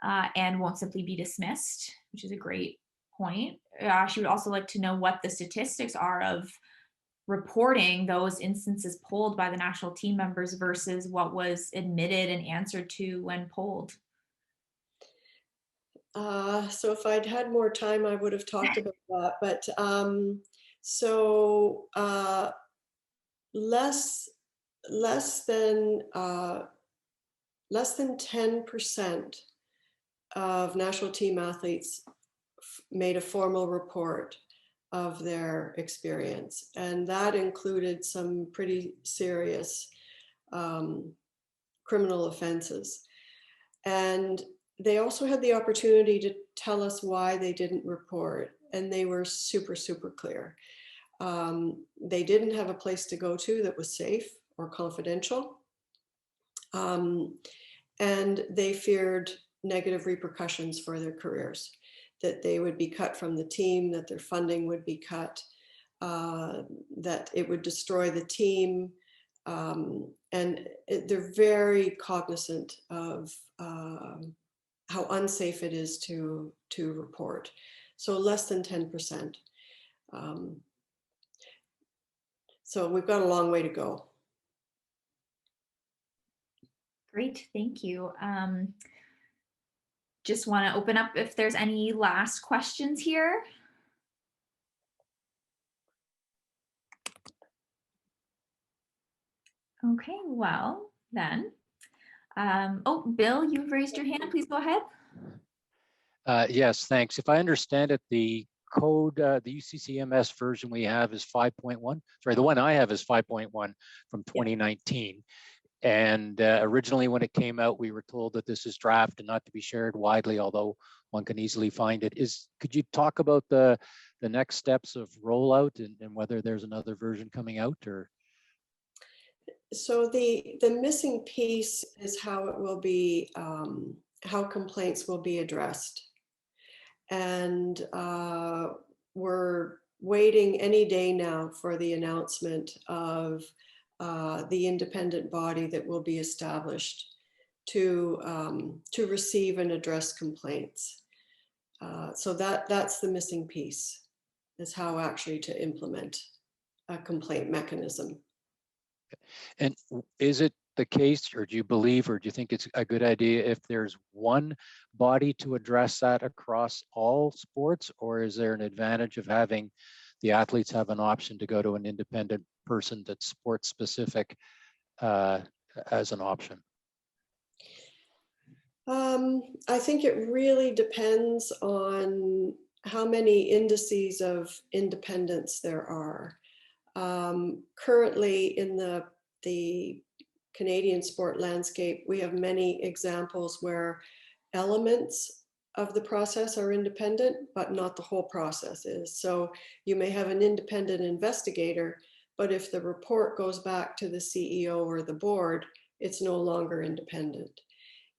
and won't simply be dismissed, which is a great point. She would also like to know what the statistics are of reporting those instances polled by the national team members versus what was admitted and answered to when polled. So if I'd had more time, I would have talked about that. But less than 10% of national team athletes made a formal report of their experience, and that included some pretty serious criminal offenses. And they also had the opportunity to tell us why they didn't report, and they were super, super clear. They didn't have a place to go to that was safe or confidential, and they feared negative repercussions for their careers, that they would be cut from the team, that their funding would be cut, that it would destroy the team. And they're very cognizant of how unsafe it is to report. So less than 10%. So we've got a long way to go. Great, thank you. just want to open up if there's any last questions here. Okay, well then. Oh, Bill, you've raised your hand. Please go ahead. Yes, thanks. If I understand it, the code, the UCCMS version we have is 5.1. Sorry, the one I have is 5.1 from 2019. And originally when it came out, we were told that this is draft and not to be shared widely, although one can easily find it. Could you talk about the next steps of rollout and whether there's another version coming out? Or So the missing piece is how it will be, how complaints will be addressed. And we're waiting any day now for the announcement of the independent body that will be established to receive and address complaints. So that's the missing piece, is how actually to implement a complaint mechanism. and is it the case, or do you believe, or do you think it's a good idea if there's one body to address that across all sports, or is there an advantage of having the athletes have an option to go to an independent person that's sports specific as an option? I think it really depends on how many indices of independence there are. Currently in the Canadian sport landscape, we have many examples where elements of the process are independent, but not the whole process is. So you may have an independent investigator, but if the report goes back to the CEO or the board, it's no longer independent.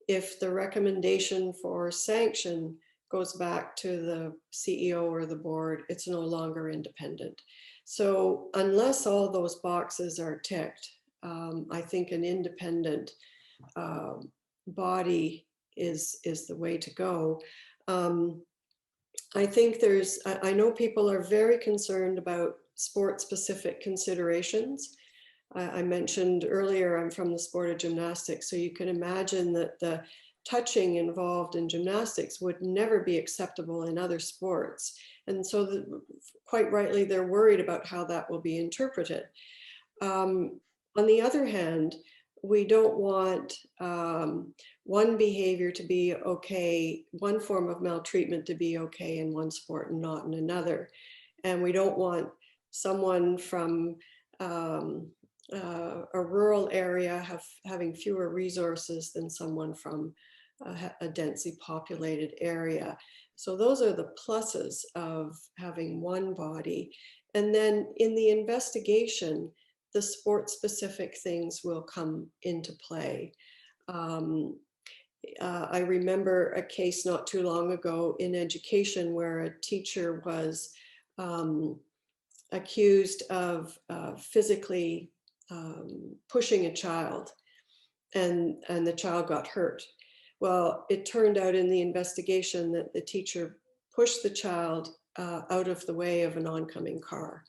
If the recommendation for sanction goes back to the CEO or the board, it's no longer independent. So unless all those boxes are ticked, I think an independent body is the way to go. I think I know people are very concerned about sport-specific considerations. I mentioned earlier, I'm from the sport of gymnastics, so you can imagine that the touching involved in gymnastics would never be acceptable in other sports. And so quite rightly, they're worried about how that will be interpreted. On the other hand, we don't want one behavior to be okay, one form of maltreatment to be okay in one sport and not in another. And we don't want someone from a rural area having fewer resources than someone from a densely populated area. So those are the pluses of having one body. And then in the investigation, the sport-specific things will come into play. I remember a case not too long ago in education where a teacher was accused of physically pushing a child, and the child got hurt. Well, it turned out in the investigation that the teacher pushed the child out of the way of an oncoming car.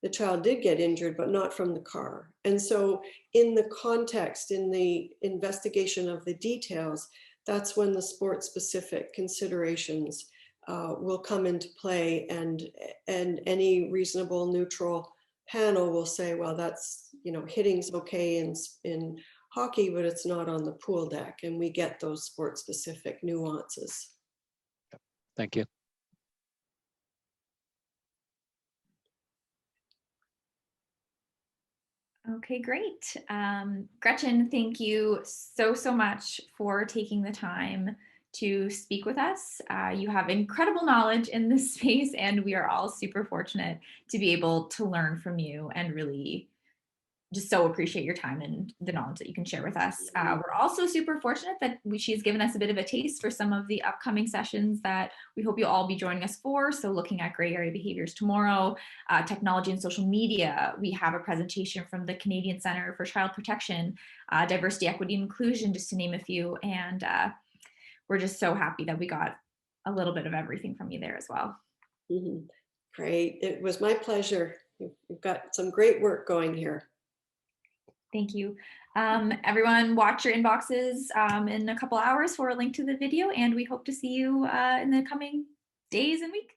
The child did get injured, but not from the car. And so in the context, in the investigation of the details, that's when the sport-specific considerations will come into play, and any reasonable neutral panel will say, well, that's, hitting's okay in hockey, but it's not on the pool deck. And we get those sport-specific nuances. Thank you. Okay, great. Gretchen, thank you so much for taking the time to speak with us. You have incredible knowledge in this space, and we are all super fortunate to be able to learn from you and really just so appreciate your time and the knowledge that you can share with us. We're also super fortunate that she's given us a bit of a taste for some of the upcoming sessions that we hope you'll all be joining us for. So looking at gray area behaviors tomorrow, technology and social media. We have a presentation from the Canadian Centre for Child Protection, diversity, equity, and inclusion, just to name a few. And we're just so happy that we got a little bit of everything from you there as well. Mm-hmm. Great. It was my pleasure. You've got some great work going here. Thank you. Everyone watch your inboxes in a couple hours for a link to the video, and we hope to see you in the coming days and weeks.